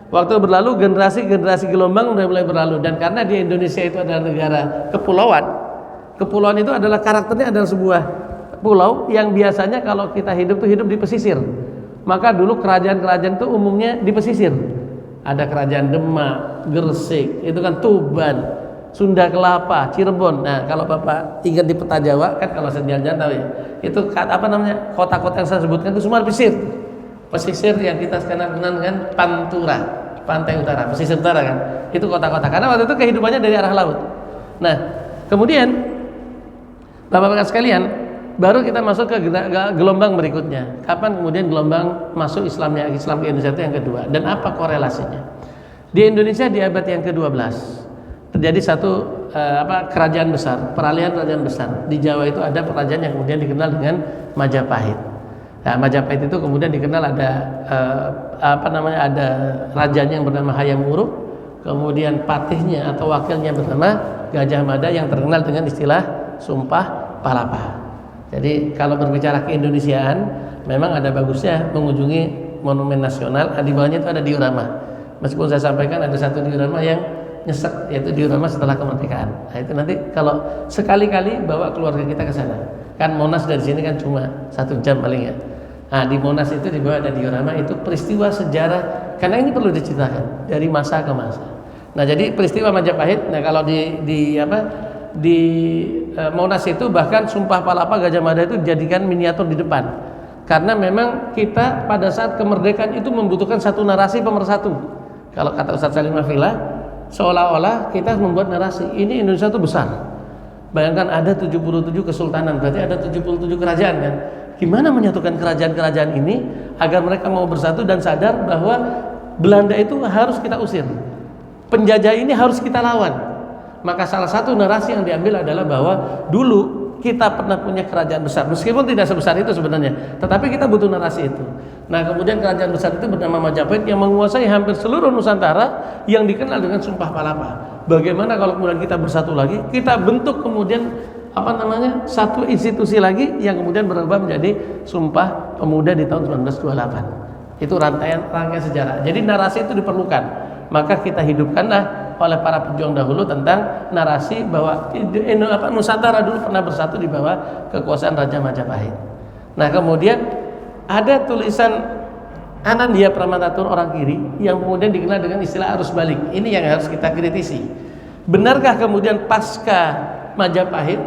Waktu berlalu, generasi gelombang mulai berlalu, dan karena di Indonesia itu adalah negara kepulauan. Kepulauan itu adalah karakternya adalah sebuah pulau yang biasanya kalau kita hidup di pesisir. Maka dulu kerajaan-kerajaan itu umumnya di pesisir. Ada kerajaan Demak, Gresik, itu kan Tuban, Sunda Kelapa, Cirebon. Nah, kalau Bapak ingat di peta Jawa kan, kalau saya jalan-jalan tahu ya, itu apa namanya, kota-kota yang saya sebutkan itu semua pesisir. Pesisir yang kita kenal dengan Pantura, pantai utara, pesisir utara kan. Itu kota-kota. Karena waktu itu kehidupannya dari arah laut. Nah, kemudian Bapak-bapak sekalian, baru kita masuk ke gelombang berikutnya. Kapan kemudian gelombang masuk Islam ke Indonesia itu yang kedua, dan apa korelasinya? Di Indonesia di abad yang ke-12 terjadi satu kerajaan besar, peralihan kerajaan besar. Di Jawa itu ada kerajaan yang kemudian dikenal dengan Majapahit. Nah, Majapahit itu kemudian dikenal ada ada rajanya yang bernama Hayam Wuruk, kemudian patihnya atau wakilnya bernama Gajah Mada yang terkenal dengan istilah Sumpah Palapa. Jadi kalau berbicara keindonesiaan, memang ada bagusnya mengunjungi monumen nasional. Di bawahnya itu ada diorama. Meskipun saya sampaikan ada satu diorama yang nyesek, yaitu diorama setelah kemerdekaan. Nah, itu nanti kalau sekali-kali bawa keluarga kita ke sana. Kan Monas dari sini kan cuma 1 jam paling ya. Nah, di Monas itu di bawah ada diorama, itu peristiwa sejarah. Karena ini perlu diceritakan dari masa ke masa. Nah, jadi peristiwa Majapahit. Nah, kalau di Monas itu bahkan Sumpah Palapa Gajah Mada itu dijadikan miniatur di depan, karena memang kita pada saat kemerdekaan itu membutuhkan satu narasi pemersatu. Kalau kata Ustadz Salim Afillah, seolah-olah kita membuat narasi ini Indonesia itu besar. Bayangkan ada 77 kesultanan, berarti ada 77 kerajaan kan. Gimana menyatukan kerajaan-kerajaan ini agar mereka mau bersatu dan sadar bahwa Belanda itu harus kita usir, penjajah ini harus kita lawan. Maka salah satu narasi yang diambil adalah bahwa dulu kita pernah punya kerajaan besar, meskipun tidak sebesar itu sebenarnya, tetapi kita butuh narasi itu. Nah, kemudian kerajaan besar itu bernama Majapahit yang menguasai hampir seluruh Nusantara yang dikenal dengan Sumpah Palapa. Bagaimana kalau kemudian kita bersatu lagi, kita bentuk kemudian satu institusi lagi yang kemudian berubah menjadi Sumpah Pemuda di tahun 1928. Itu rangkaian sejarah. Jadi narasi itu diperlukan. Maka kita hidupkanlah oleh para pejuang dahulu tentang narasi bahwa Nusantara dulu pernah bersatu di bawah kekuasaan Raja Majapahit. Nah, kemudian ada tulisan Anandia Pramatatur orang kiri yang kemudian dikenal dengan istilah arus balik. Ini yang harus kita kritisi. Benarkah kemudian pasca Majapahit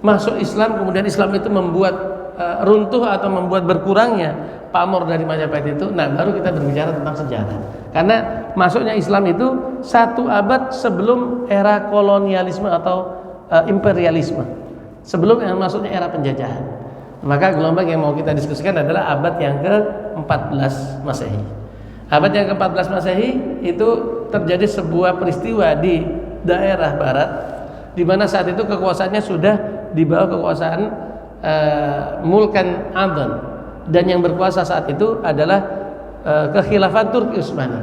masuk Islam, kemudian Islam itu membuat runtuh atau membuat berkurangnya pamor dari Majapahit itu? Nah, baru kita berbicara tentang sejarah. Karena masuknya Islam itu 1 abad sebelum era kolonialisme atau imperialisme, sebelum yang masuknya era penjajahan. Maka gelombang yang mau kita diskusikan adalah abad yang ke-14 Masehi. Abad yang ke-14 Masehi itu terjadi sebuah peristiwa di daerah barat, di mana saat itu kekuasaannya sudah di bawah kekuasaan Mulkan Adhan, dan yang berkuasa saat itu adalah kekhilafan Turki Utsmani.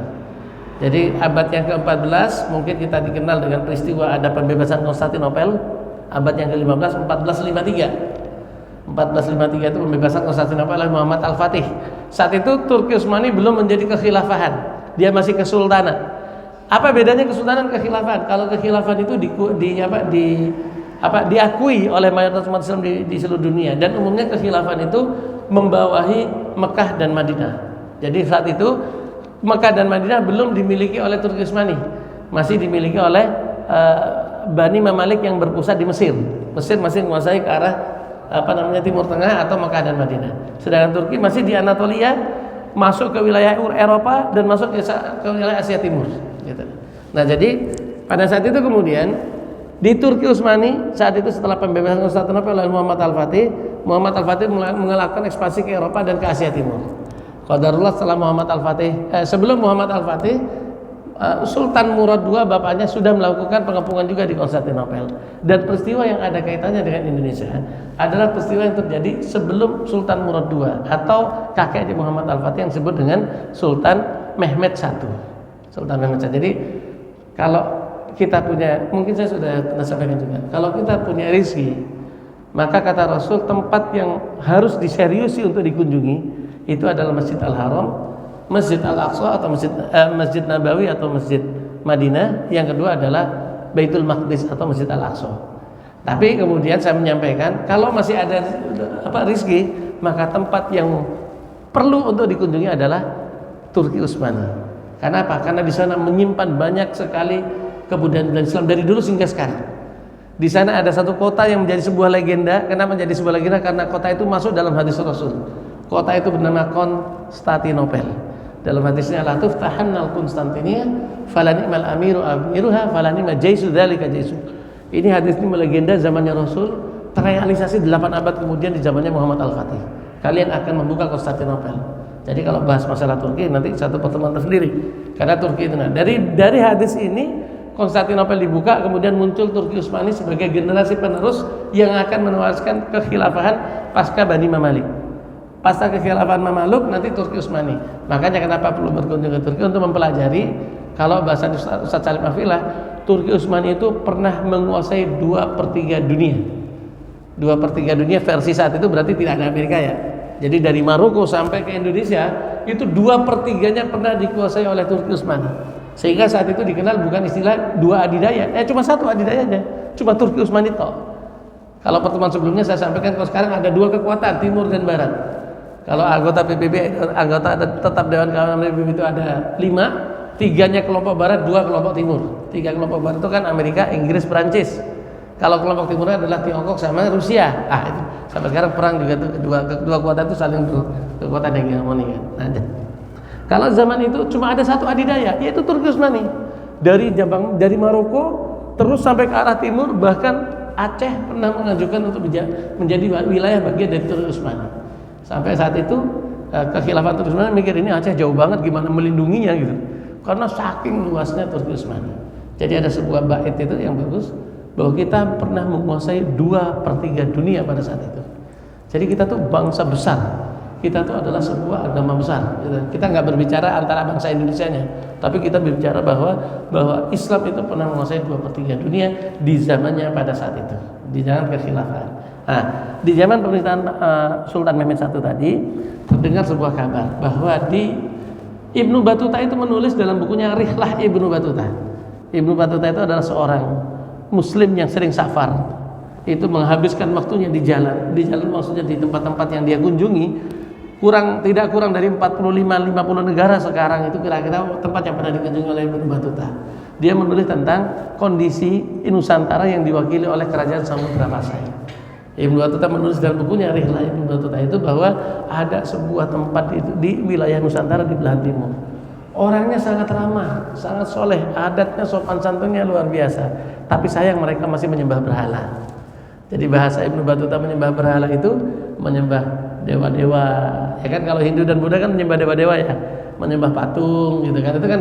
Jadi abad yang ke-14 mungkin kita dikenal dengan peristiwa ada pembebasan Konstantinopel. Abad yang ke-15 1453 itu pembebasan Konstantinopel oleh Muhammad Al-Fatih. Saat itu Turki Utsmani belum menjadi kekhilafahan, dia masih kesultanan. Apa bedanya kesultanan kekhilafan? Kalau kekhilafan itu diakui oleh mayoritas umat Islam di seluruh dunia, dan umumnya kekhilafan itu membawahi Mekah dan Madinah. Jadi saat itu Mekah dan Madinah belum dimiliki oleh Turki Utsmani, masih dimiliki oleh Bani Mamalik yang berpusat di Mesir. Mesir masih menguasai ke arah Timur Tengah atau Mekah dan Madinah. Sedangkan Turki masih di Anatolia, masuk ke wilayah Eropa dan masuk ke wilayah Asia Timur. Gitu. Nah, jadi pada saat itu kemudian di Turki Utsmani saat itu setelah pembebasan Konstantinopel oleh Muhammad Al-Fatih melakukan ekspansi ke Eropa dan ke Asia Timur. Qadarullah setelah sebelum Muhammad Al-Fatih, Sultan Murad II bapaknya sudah melakukan pengepungan juga di Konstantinopel. Dan peristiwa yang ada kaitannya dengan Indonesia adalah peristiwa yang terjadi sebelum Sultan Murad II atau kakeknya Muhammad Al-Fatih yang disebut dengan Sultan Mehmed I. Sultan Mehmed Shah. Jadi kalau kita punya, mungkin saya sudah pernah sampaikan juga, kalau kita punya rezeki, maka kata Rasul tempat yang harus diseriusi untuk dikunjungi itu adalah Masjid Al-Haram, Masjid Al-Aqsa atau Masjid Nabawi atau Masjid Madinah. Yang kedua adalah Baitul Maqdis atau Masjid Al-Aqsa. Tapi kemudian saya menyampaikan kalau masih ada rezeki, maka tempat yang perlu untuk dikunjungi adalah Turki Utsmani. Karena apa? Karena di sana menyimpan banyak sekali kebudayaan Islam dari dulu hingga sekarang. Di sana ada satu kota yang menjadi sebuah legenda. Kenapa menjadi sebuah legenda? Karena kota itu masuk dalam hadis Rasul. Kota itu bernama Konstantinopel. Dalam hadisnya la tuftahannal Konstantinia fala ni'mal amiru amiruha fala ni'ma jaisu dzalika jaisu. Ini hadis ini melegenda zamannya Rasul, terrealisasi 8 abad kemudian di zamannya Muhammad Al-Fatih. Kalian akan membuka Konstantinopel. Jadi kalau bahas masalah Turki nanti satu pertemuan tersendiri. Karena Turki itu dari hadis ini Konstantinopel dibuka, kemudian muncul Turki Utsmani sebagai generasi penerus yang akan meneruskan kekhilafahan pasca Bani Mamalik. Pasca kekhilafahan Mamluk nanti Turki Utsmani. Makanya kenapa perlu berkunjung ke Turki untuk mempelajari, kalau bahasa Ustaz Salim Afilah, Turki Utsmani itu pernah menguasai 2/3 dunia. 2/3 dunia versi saat itu berarti tidak ada Amerika ya. Jadi dari Maroko sampai ke Indonesia itu 2/3-nya pernah dikuasai oleh Turki Utsmani. Sehingga saat itu dikenal bukan istilah dua adidaya, cuma satu adidayanya, cuma Turki Utsmani toh. Kalau pertemuan sebelumnya saya sampaikan kalau sekarang ada 2 kekuatan, timur dan barat. Kalau anggota PBB, anggota tetap Dewan Keamanan PBB itu ada 5, 3-nya kelompok barat, 2 kelompok timur. 3 kelompok barat itu kan Amerika, Inggris, Perancis. Kalau kelompok timurnya adalah Tiongkok sama Rusia. Itu sampai sekarang perang juga tuh kedua kekuatan itu saling kekuatan yang hegemoni kan. Kalau zaman itu cuma ada satu adidaya, yaitu Turki Utsmani. Dari Maroko terus sampai ke arah timur, bahkan Aceh pernah mengajukan untuk menjadi wilayah bagian dari Turki Utsmani. Sampai saat itu kekhilafan Turki Utsmani mikir ini Aceh jauh banget, gimana melindunginya gitu. Karena saking luasnya Turki Utsmani. Jadi ada sebuah bait itu yang bagus bahwa kita pernah menguasai 2/3 dunia pada saat itu. Jadi kita tuh bangsa besar. Kita itu adalah sebuah agama besar. Kita nggak berbicara antara bangsa Indonesianya, tapi kita berbicara bahwa Islam itu pernah menguasai 2/3 dunia di zamannya pada saat itu, di zaman kekhilafahan. Di zaman pemerintahan Sultan Mehmed I tadi terdengar sebuah kabar bahwa di Ibnu Battuta itu menulis dalam bukunya Rihlah Ibnu Battuta. Ibnu Battuta itu adalah seorang Muslim yang sering safar. Itu menghabiskan waktunya di jalan. Di jalan maksudnya di tempat-tempat yang dia kunjungi. Tidak kurang dari 45-50 negara sekarang itu kira-kira tempat yang pernah dikunjungi oleh Ibnu Battuta. Dia menulis tentang kondisi Nusantara yang diwakili oleh kerajaan Samudra Pasai. Ibnu Battuta menulis dalam bukunya Rihlah Ibnu Battuta itu bahwa ada sebuah tempat itu di wilayah Nusantara di belahan timur. Orangnya sangat ramah, sangat soleh, adatnya sopan santunnya luar biasa. Tapi sayang mereka masih menyembah berhala. Jadi bahasa Ibnu Battuta menyembah berhala itu menyembah dewa-dewa. Ya kan kalau Hindu dan Buddha kan menyembah dewa-dewa ya, menyembah patung gitu kan. Itu kan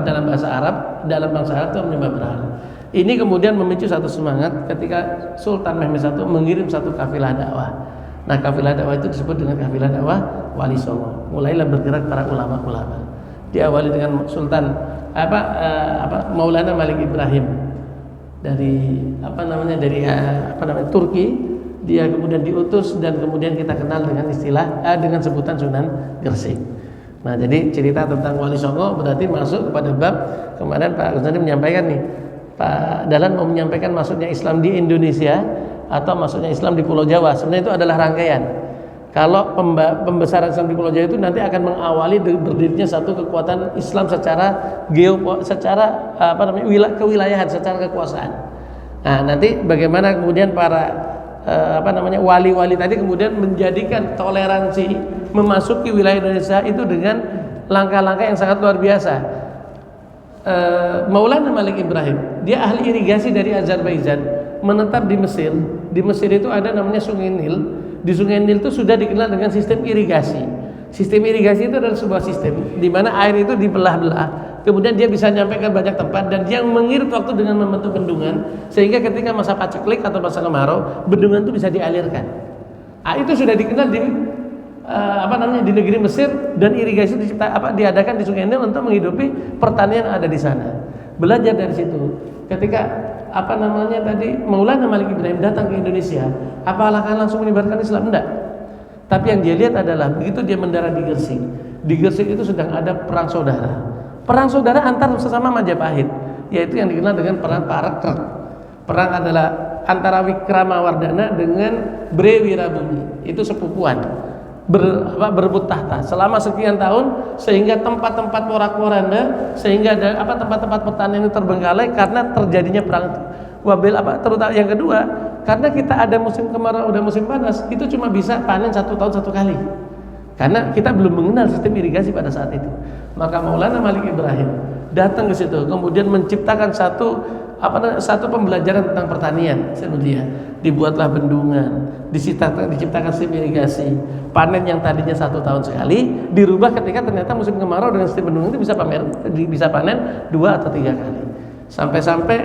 dalam bahasa Arab, dalam bangsa Arab itu menyembah berhala. Ini kemudian memicu satu semangat ketika Sultan Mehmed I mengirim satu kafilah dakwah. Nah, kafilah dakwah itu disebut dengan kafilah dakwah Wali Songo. Mulailah bergerak para ulama-ulama. Diawali dengan Sultan Maulana Malik Ibrahim dari Turki. Dia kemudian diutus dan kemudian kita kenal dengan dengan sebutan Sunan Gresik. Nah, jadi cerita tentang Wali Songo berarti masuk kepada bab kemarin Pak Gunadi menyampaikan nih, Pak Dahlan mau menyampaikan masuknya Islam di Indonesia atau masuknya Islam di Pulau Jawa. Sebenarnya itu adalah rangkaian. Kalau pembesaran Islam di Pulau Jawa itu nanti akan mengawali berdirinya satu kekuatan Islam secara kewilayahan, secara kekuasaan. Nah, nanti bagaimana kemudian para wali-wali tadi kemudian menjadikan toleransi memasuki wilayah Indonesia itu dengan langkah-langkah yang sangat luar biasa. Maulana Malik Ibrahim, dia ahli irigasi dari Azerbaijan, menetap di Mesir. Di Mesir itu ada namanya Sungai Nil. Di Sungai Nil itu sudah dikenal dengan sistem irigasi. Sistem irigasi itu adalah sebuah sistem di mana air itu dibelah-belah. Kemudian dia bisa menyampaikan banyak tempat dan dia mengirit waktu dengan membentuk bendungan sehingga ketika masa paceklik atau masa kemarau bendungan itu bisa dialirkan. Itu sudah dikenal di di negeri Mesir, dan irigasi diadakan di Sungai Nil untuk menghidupi pertanian yang ada di sana. Belajar dari situ. Ketika Maulana Malik Ibrahim datang ke Indonesia, apa akan langsung menyebarkan Islam? Enggak. Tapi yang dia lihat adalah begitu dia mendarat di Gresik. Di Gresik itu sedang ada perang saudara. Perang saudara antar sesama Majapahit, yaitu yang dikenal dengan perang Parekrek. Perang adalah antara Wikramawardhana dengan Bre Wirabumi. Itu sepupuan. Berebut tahta selama sekian tahun, sehingga tempat-tempat porak-poranda, sehingga ada tempat-tempat pertanian itu terbengkalai karena terjadinya perang itu. Terutama yang kedua, karena kita ada musim kemarau, udah musim panas, itu cuma bisa panen 1 tahun 1 kali. Karena kita belum mengenal sistem irigasi pada saat itu. Maka Maulana Malik Ibrahim datang ke situ, kemudian menciptakan satu pembelajaran tentang pertanian. Dibuatlah bendungan, diciptakan sistem irigasi. Panen yang tadinya 1 tahun sekali dirubah ketika ternyata musim kemarau, dengan sistem bendungan itu bisa panen 2 atau 3 kali. Sampai-sampai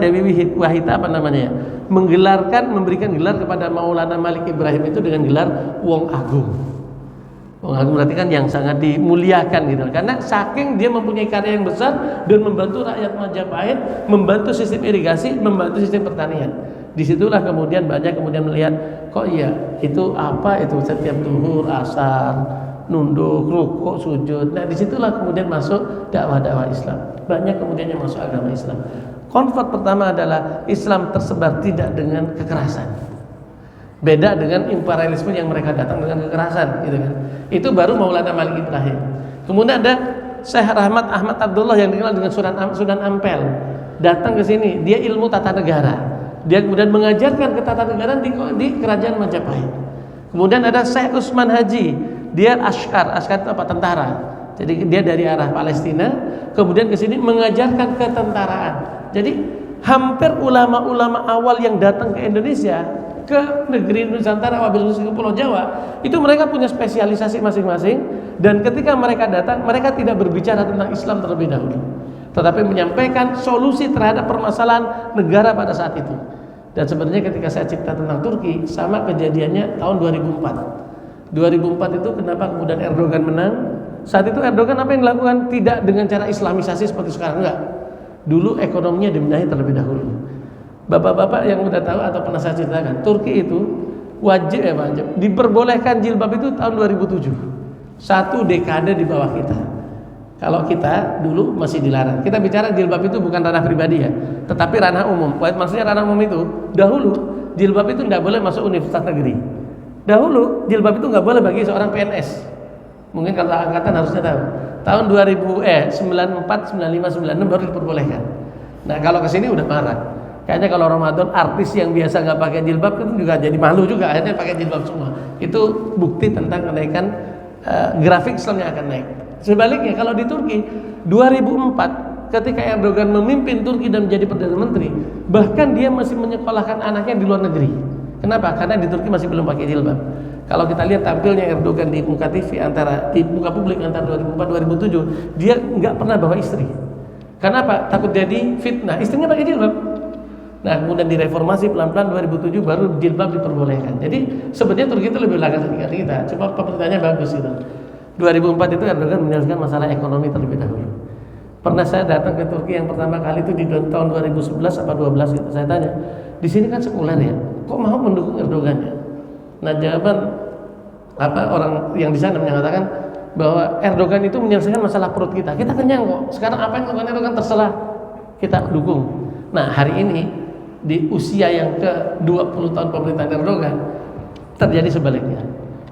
Dewi Wahita memberikan gelar kepada Maulana Malik Ibrahim itu dengan gelar Wong Agung. Wong Agung berarti kan yang sangat dimuliakan gitu. Karena saking dia mempunyai karya yang besar dan membantu rakyat Majapahit, membantu sistem irigasi, membantu sistem pertanian. Disitulah kemudian banyak melihat, kok iya itu setiap zuhur, asar, nunduk, rukuk, sujud. Nah disitulah kemudian masuk dakwah-dakwah Islam. Banyak kemudian yang masuk agama Islam. Konvert pertama adalah Islam tersebar tidak dengan kekerasan. Beda dengan imperialisme yang mereka datang dengan kekerasan, gitu kan. Itu baru Maulana Malik Ibrahim. Kemudian ada Syekh Rahmat Ahmad Abdullah yang dikenal dengan Sunan Ampel. Datang ke sini, dia ilmu tata negara. Dia kemudian mengajarkan ketatanegaraan di kerajaan Majapahit. Kemudian ada Syekh Usman Haji, dia Askar itu tentara. Jadi dia dari arah Palestina, kemudian ke sini mengajarkan ketentaraan. Jadi hampir ulama-ulama awal yang datang ke Indonesia, ke negeri Nusantara, wabil khusus ke Pulau Jawa, itu mereka punya spesialisasi masing-masing. Dan ketika mereka datang, mereka tidak berbicara tentang Islam terlebih dahulu, tetapi menyampaikan solusi terhadap permasalahan negara pada saat itu. Dan sebenarnya ketika saya cerita tentang Turki, sama kejadiannya tahun 2004. 2004 itu kenapa kemudian Erdogan menang? Saat itu Erdogan apa yang dilakukan? Tidak dengan cara Islamisasi seperti sekarang, enggak. Dulu ekonominya dibenahi terlebih dahulu. Bapak-bapak yang udah tahu atau pernah saya ceritakan, Turki itu wajib diperbolehkan jilbab itu tahun 2007. 1 dekade di bawah kita. Kalau kita dulu masih dilarang. Kita bicara jilbab itu bukan ranah pribadi ya, tetapi ranah umum. Maksudnya ranah umum itu dahulu jilbab itu tidak boleh masuk universitas negeri. Dahulu jilbab itu nggak boleh bagi seorang PNS. Mungkin kalau angkatan harusnya tahu. Tahun 94, 95, 96 baru diperbolehkan. Nah kalau kesini udah marah. Kayaknya kalau Ramadan artis yang biasa nggak pakai jilbab itu juga jadi malu juga, akhirnya pakai jilbab semua. Itu bukti tentang kenaikan grafik Islamnya akan naik. Sebaliknya kalau di Turki 2004 ketika Erdogan memimpin Turki dan menjadi Perdana Menteri, bahkan dia masih menyekolahkan anaknya di luar negeri. Kenapa? Karena di Turki masih belum pakai jilbab. Kalau kita lihat tampilnya Erdogan di muka TV di muka publik antara 2004 2007, dia nggak pernah bawa istri. Kenapa? Takut jadi fitnah. Istrinya pakai jilbab. Nah kemudian direformasi pelan-pelan 2007 baru jilbab diperbolehkan. Jadi sebenarnya Turki itu lebih belakang dari kita. Cuma pemerintahnya bagus gitu. 2004 itu Erdogan menyelesaikan masalah ekonomi terlebih dahulu. Pernah saya datang ke Turki yang pertama kali itu di tahun 2011 apa 12 gitu. Saya tanya, di sini kan sekuler ya, kok mau mendukung Erdogan ya? Nah jawaban orang yang di sana menyatakan bahwa Erdogan itu menyelesaikan masalah perut kita. Kita kenyang kok. Sekarang apa yang dilakukan Erdogan terserah kita dukung. Nah hari ini di usia yang ke 20 tahun pemerintahan Erdogan terjadi sebaliknya.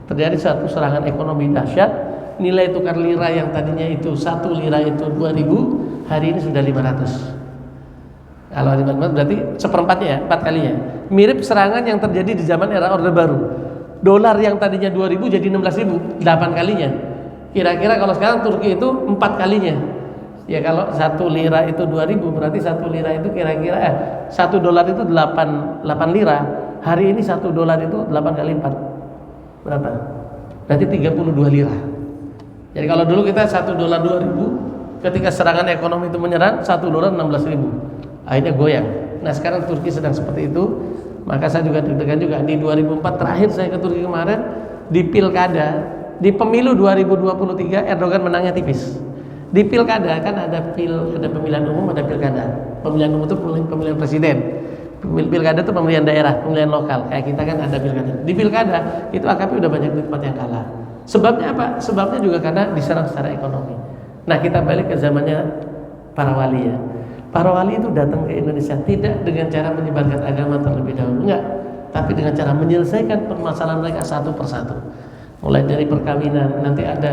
Terjadi satu serangan ekonomi dahsyat. Nilai tukar lira yang tadinya itu 1 lira itu 2.000, hari ini sudah 500. Kalau 500 berarti seperempatnya ya, 4 kalinya. Mirip serangan yang terjadi di zaman era Orde Baru. Dolar yang tadinya 2.000 jadi 16.000, 8 kalinya. Kira-kira kalau sekarang Turki itu 4 kalinya. Ya kalau 1 lira itu 2.000, berarti 1 lira itu kira-kira 1 dolar itu 8 lira. Hari ini 1 dolar itu 8 kali 4. Berapa? Berarti 32 lira. Jadi kalau dulu kita 1 dolar 2.000, ketika serangan ekonomi itu menyerang 1 dolar 16.000. Akhirnya goyang. Nah sekarang Turki sedang seperti itu. Maka saya juga deg-degan juga di 2004 terakhir saya ke Turki kemarin, di pilkada, di pemilu 2023 Erdogan menangnya tipis. Di pilkada kan ada pemilihan umum, ada pilkada. Pemilihan umum itu pemilihan presiden. Pilkada itu pemilihan daerah, pemilihan lokal. Kayak kita kan ada pilkada. Di pilkada itu AKP udah banyak tempat yang kalah. Sebabnya apa? Sebabnya juga karena diserang secara ekonomi. Nah, kita balik ke zamannya para wali ya. Para wali itu datang ke Indonesia tidak dengan cara menyebarkan agama terlebih dahulu, enggak, tapi dengan cara menyelesaikan permasalahan mereka satu persatu. Mulai dari perkawinan, nanti ada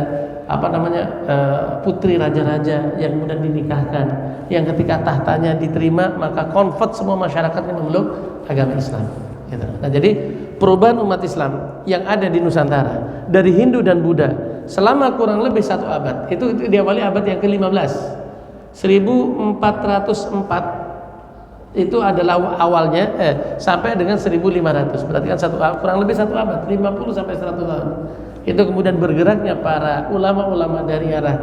putri raja-raja yang kemudian dinikahkan, yang ketika tahtanya diterima maka convert semua masyarakatnya memeluk agama Islam. Gitu. Nah, jadi perubahan umat Islam yang ada di Nusantara dari Hindu dan Buddha selama kurang lebih 1 abad itu diawali abad yang ke-15. 1404 itu adalah awalnya sampai dengan 1500, berarti kan kurang lebih 1 abad, 50 sampai 100 tahun. Itu kemudian bergeraknya para ulama-ulama dari arah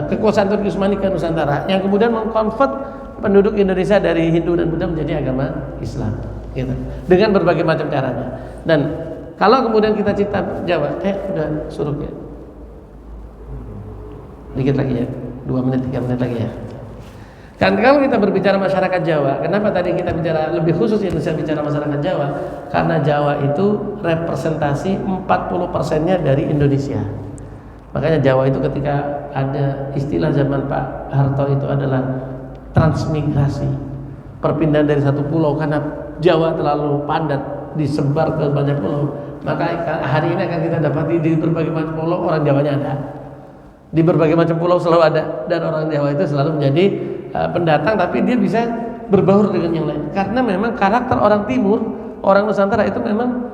kekuasaan Turki Utsmani ke Nusantara yang kemudian mengkonvert penduduk Indonesia dari Hindu dan Buddha menjadi agama Islam, gitu. Dengan berbagai macam caranya. Dan kalau kemudian kita cita Jawa, udah suruh ya. Dikit lagi ya. 2 menit, 3 menit lagi ya. Kan kalau kita berbicara masyarakat Jawa, kenapa tadi kita bicara lebih khusus Indonesia bicara masyarakat Jawa? Karena Jawa itu representasi 40%-nya dari Indonesia. Makanya Jawa itu ketika ada istilah zaman Pak Harto itu adalah transmigrasi, perpindahan dari satu pulau karena Jawa terlalu padat disebar ke banyak pulau. Maka hari ini akan kita dapati di berbagai macam pulau orang Jawanya ada. Di berbagai macam pulau selalu ada, dan orang Jawa itu selalu menjadi pendatang, tapi dia bisa berbaur dengan yang lain karena memang karakter orang Timur, orang Nusantara itu memang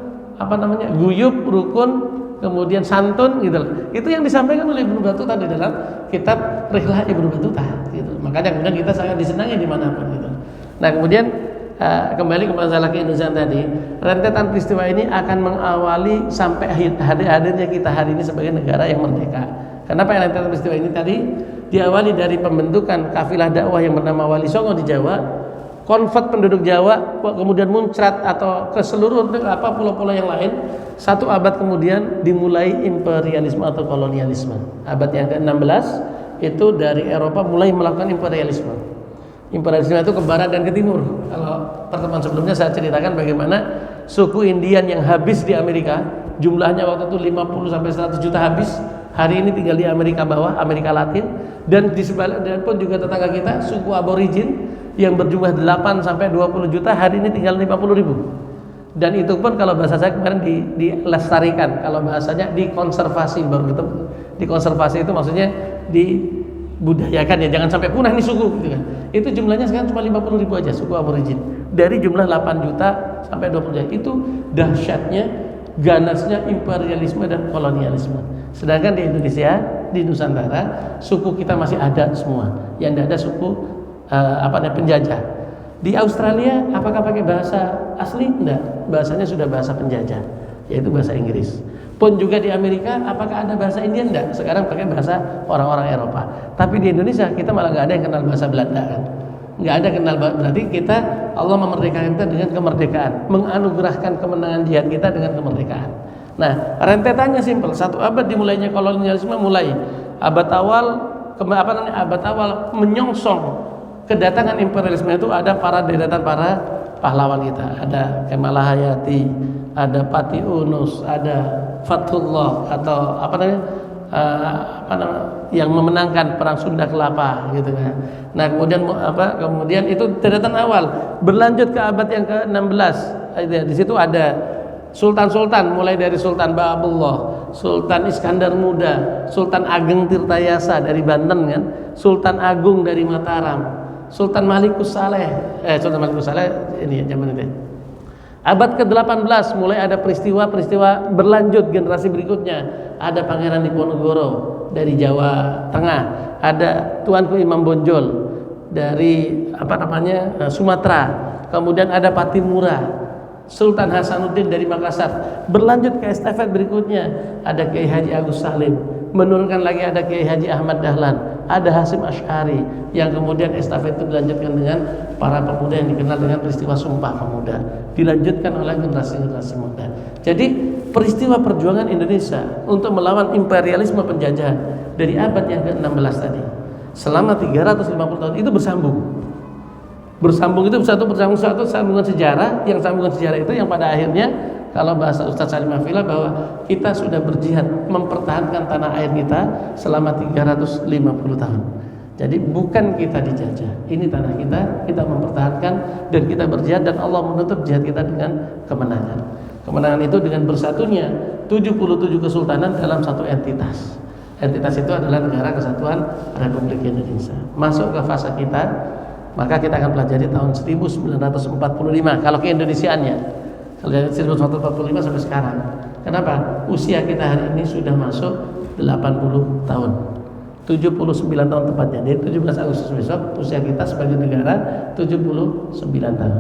guyup, rukun, kemudian santun gitu loh. Itu yang disampaikan oleh Ibnu Battuta di dalam kitab Rihlah Ibnu Battuta gitu. Makanya kemudian kita sangat disenangi dimanapun gitu. Nah, kemudian kembali ke masalah ke-Indonesiaan tadi, rentetan peristiwa ini akan mengawali sampai hadirnya kita hari ini sebagai negara yang merdeka. Kenapa rentetan peristiwa ini tadi diawali dari pembentukan kafilah dakwah yang bernama Wali Songo di Jawa, konvert penduduk Jawa, kemudian muncrat atau ke seluruh pulau-pulau yang lain. 1 abad kemudian dimulai imperialisme atau kolonialisme. Abad yang ke-16 itu dari Eropa mulai melakukan imperialisme. Imperialisme itu ke barat dan ke timur. Kalau pertemuan sebelumnya saya ceritakan bagaimana suku Indian yang habis di Amerika, jumlahnya waktu itu 50 sampai 100 juta habis. Hari ini tinggal di Amerika bawah, Amerika Latin, dan di sebelah dan pun juga tetangga kita suku aborigin yang berjumlah 8 sampai 20 juta hari ini tinggal 50 ribu. Dan itu pun kalau bahasa saya kemarin dilestarikan, kalau bahasanya dikonservasi, baru gitu. Dikonservasi itu maksudnya dibudayakan ya, jangan sampai punah nih suku gitu kan. Itu jumlahnya sekarang cuma 50 ribu aja suku aborigin. Dari jumlah 8 juta sampai 20 juta. Itu dahsyatnya, ganasnya imperialisme dan kolonialisme. Sedangkan di Indonesia, di Nusantara, suku kita masih ada semua. Yang ada suku penjajah. Di Australia apakah pakai bahasa asli? Enggak, bahasanya sudah bahasa penjajah, yaitu bahasa Inggris. Pun juga di Amerika apakah ada bahasa India? Enggak, sekarang pakai bahasa orang-orang Eropa. Tapi di Indonesia kita malah enggak ada yang kenal bahasa Belanda kan. Enggak ada kenal, berarti kita Allah memerdekakan kita dengan kemerdekaan, menganugerahkan kemenangan jihad kita dengan kemerdekaan. Nah, rentetannya simpel. 1 abad dimulainya kolonialisme, mulai abad awal menyongsong kedatangan imperialisme itu ada deretan para pahlawan kita. Ada Kemal Hayati, ada Pati Unus, ada Fathullah atau yang memenangkan perang Sunda Kelapa gitu kan. Nah, kemudian itu deretan awal, berlanjut ke abad yang ke-16. Di situ ada sultan-sultan, mulai dari Sultan Ba'abullah, Sultan Iskandar Muda, Sultan Ageng Tirtayasa dari Banten kan, Sultan Agung dari Mataram, Sultan Malikus Saleh ini zaman itu. Abad ke-18 mulai ada peristiwa berlanjut generasi berikutnya. Ada Pangeran Diponegoro dari Jawa Tengah, ada Tuanku Imam Bonjol dari Sumatera, kemudian ada Patimura, Sultan Hasanuddin dari Makassar. Berlanjut ke estafet berikutnya, ada Kiai Haji Agus Salim, menurunkan lagi ada Kiai Haji Ahmad Dahlan, ada Hasyim Asy'ari, yang kemudian estafet itu dilanjutkan dengan para pemuda yang dikenal dengan peristiwa Sumpah Pemuda, dilanjutkan oleh generasi-generasi muda. Jadi peristiwa perjuangan Indonesia untuk melawan imperialisme penjajahan dari abad yang ke-16 tadi selama 350 tahun itu bersambung. Bersambung itu bersambung satu sambungan sejarah, yang sambungan sejarah itu yang pada akhirnya kalau bahasa Ustaz Salim Afila bahwa kita sudah berjihad mempertahankan tanah air kita selama 350 tahun. Jadi bukan kita dijajah, ini tanah kita mempertahankan dan kita berjihad, dan Allah menutup jihad kita dengan kemenangan. Kemenangan itu dengan bersatunya 77 kesultanan dalam satu entitas. Entitas itu adalah Negara Kesatuan Republik Indonesia. Masuk ke fase kita, maka kita akan pelajari tahun 1945 kalau keindonesiaannya. Kalau dari 1945 sampai sekarang. Kenapa? Usia kita hari ini sudah masuk 80 tahun. 79 tahun tepatnya. Jadi 17 Agustus besok usia kita sebagai negara 79 tahun.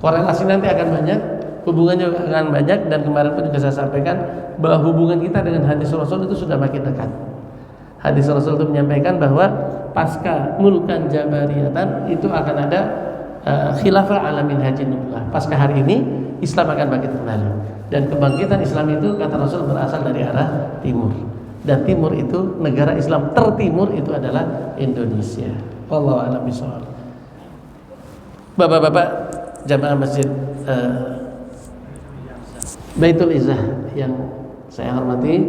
Korelasi nanti akan banyak, hubungan juga akan banyak, dan kemarin pun juga saya sampaikan bahwa hubungan kita dengan hadis Rasul itu sudah makin dekat. Hadis Rasul itu menyampaikan bahwa pasca mulkan jabariyatan itu akan ada khilafah ala minhajin nubuwah. Pasca hari ini Islam akan bangkit kembali, dan kebangkitan Islam itu kata Rasul berasal dari arah timur, dan timur itu negara Islam tertimur itu adalah Indonesia. Wallahu a'lam bishawab. Bapak-bapak jamaah masjid Baitul Izzah yang saya hormati,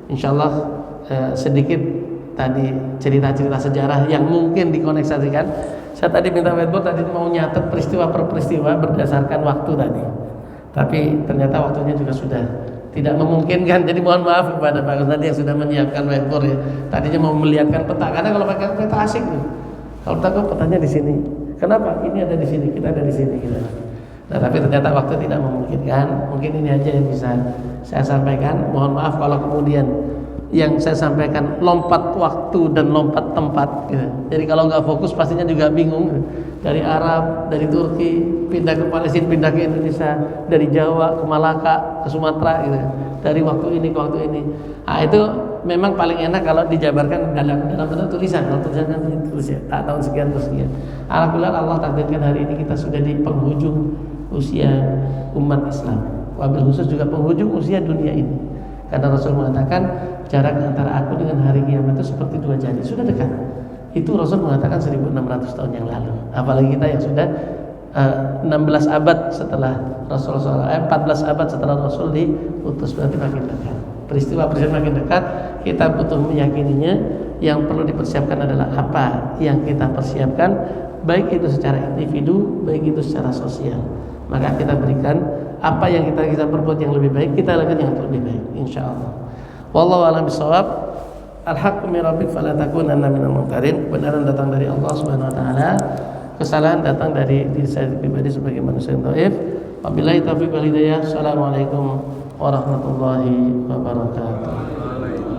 insyaallah sedikit tadi cerita-cerita sejarah yang mungkin dikoneksikan. Saya tadi minta whiteboard, tadi mau nyatet peristiwa per peristiwa berdasarkan waktu tadi, tapi ternyata waktunya juga sudah tidak memungkinkan. Jadi mohon maaf kepada Pak Gus tadi yang sudah menyiapkan whiteboard ya. Tadinya mau melihatkan peta, karena kalau pakai peta asik nih. Kalau peta petanya di sini. Kenapa? Ini ada di sini, kita ada di sini gitu. Nah, tapi ternyata waktu tidak memungkinkan. Mungkin ini aja yang bisa saya sampaikan. Mohon maaf kalau kemudian yang saya sampaikan lompat waktu dan lompat tempat gitu. Jadi kalau nggak fokus pastinya juga bingung gitu. Dari Arab, dari Turki, pindah ke Palestina, pindah ke Indonesia, dari Jawa ke Malaka, ke Sumatera gitu. Dari waktu ini ke waktu ini. Nah, itu memang paling enak kalau dijabarkan dalam bentuk tulisan. Kalau tulisan kan tulis ya, tahun sekian terus sekian. Alhamdulillah Allah takdirkan hari ini kita sudah di penghujung usia umat Islam. Wabil khusus juga penghujung usia dunia ini. Karena Rasul mengatakan jarak antara aku dengan hari kiamat itu seperti 2 jari, sudah dekat. Itu Rasul mengatakan 1600 tahun yang lalu. Apalagi kita yang sudah 16 abad setelah Rasul, 14 abad setelah Rasul diutus, berarti makin dekat. Peristiwa makin dekat, kita butuh meyakininya. Yang perlu dipersiapkan adalah apa yang kita persiapkan, baik itu secara individu, baik itu secara sosial. Maka kita berikan apa yang kita perbuat yang lebih baik, kita lakukan yang lebih baik, insyaallah. Wallahu a'lam bishawab. Al-haqqu min rabbik fala takunanna minal mumtarin. Kebenaran datang dari Allah Subhanahu wa taala. Kesalahan datang dari diri saya pribadi sebagai manusia yang dhaif. Wabillahi taufiq wal hidayah. Assalamualaikum warahmatullahi wabarakatuh.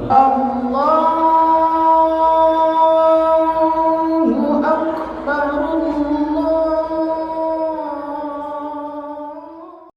Allah